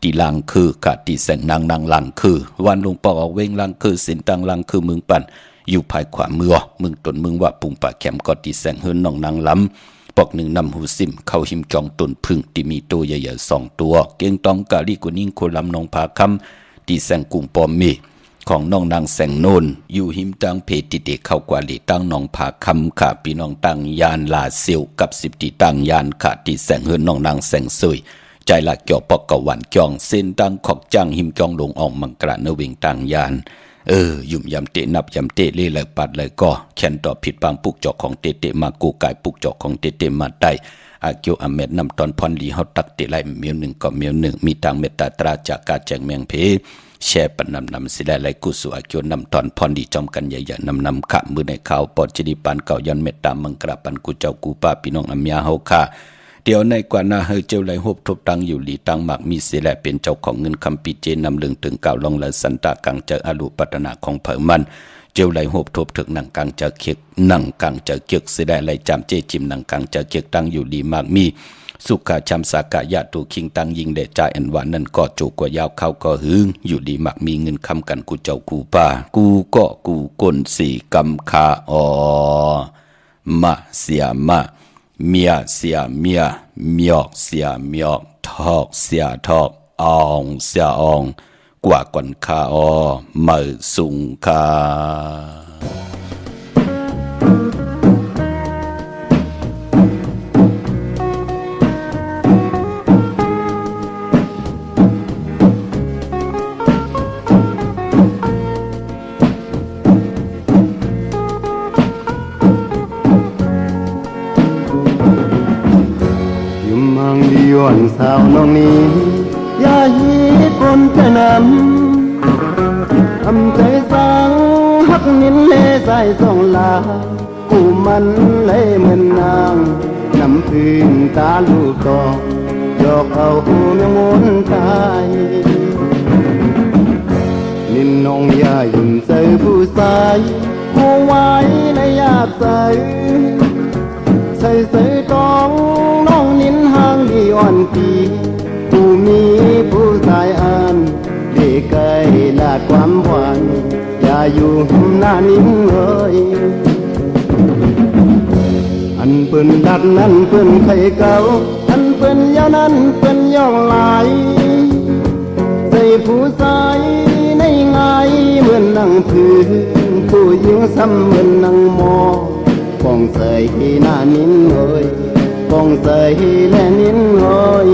ตีลังคือกะตีแสงนางลังคือวันลงปอกออกเวงลังคือสินตังลังคือเมืองปั่นอยู่ภายขวามือเมืองตนเมืองว่าปุงป่าแคมก็ตีแสงเฮิรนน้องนางล้ำปอกหนึ่งนำหูซิมเข้าหิมจองตนพึ่งที่มีตัวใหญ่ๆ2 ตัวเก่งตองกะลีกุนิ่งโคลำนองพาคำตีแสงกุ่งปอมมีของน้องนางแสงโนนอยู่หิมตังเพติเดเข้ากว่าลีตั้งน้องผาคำขาพี่น้องตั้งยานลาเซียวกับ10 ตีตั้งยานขาตีแสงเฮิรนน้องนางแสงซุยใจละเกี่ยวปอกกะหวันจองเส้นดังขอกจังหิมจองลงออกมังกระเนวิงต่างยานยุ่มยำเตนับยำเตเล่เลยปัดเลยก็แขนต่อผิดปังปุกจอกของเตมากูกายปุกจอกของเตมาได้อาเกียวอเมดนำตอนพรลีเฮาตักเตไลเมียวหนึ่งก็เมียวหนึ่งมีตังเมตตาตราจากกาแจงแมงเพแช่ปนำสิได้ไหลกุสุอาเกียวนำตอนพรดีจอมกันใหญ่ๆนำขะมือในข่าวปอดจิริปันเก่ายันเมตตามังกระปันกูเจ้ากูป้าพี่น้องอเมียเฮาค่ะเดี๋ยวในกว่านาเฮเจ้าไหลหบทบตังอยู่หลีตังหมากมีเสแลเป็นเจ้าของเงินคำปีเจนำเลืองถึงเก่าลองและสันตากังเจออลุปัตนาของเผอมันเจ้าไหลหบทบถึงหนังกังเจอเคียกหนังกังเจอเคียกเสแลไหลจำเจจิมหนังกังเจอเคียกตังอยู่หลีมากมีสุขาชำสากะยะตูคิงตังยิงเดจ่ายอันหวานนั่นก็จูกว่ายาวเข้าก็หึงอยู่ดีมักมีเงินคำกันกูเจ้ากูป่ากูก็กูกลสี่กำคามาเสียมาเมียเสียเมียเมียอกเสียเมียอกทอกเสียทอกอองเสียอองกว่าก่อนคามือสุงคาวันสาวน้องนี้อย่าฮีปนจะนำทำใจสังหักนินเล่ใส่ส่องลากูมันเลยเหมือนนางน้ำพึ่งตาลูกต่อยอกเอาหูเมียงวนตายนินน้องอย่ายิ้มใส่ผู้ชายผู้ไว้ในยาบใส่ใส่ตองน้องนินห่างดีอ่อนปีผู้มีผู้ชายอ่านเด็กไกลลาดความหวานอย่าอยู่หน้านินเลยอันเปิ้นดัดนั้นเปิ้นไข่เก่าอันเปิ้นยานั้นเปิ้นย่องลายใส่ผู้ชายในง่ายเหมือนนั่งพื้นผู้หญิงซ้ำเหมือนนั่งมอปองใส่หน้านินเอ้ยปองใส่แลนินเอ้ย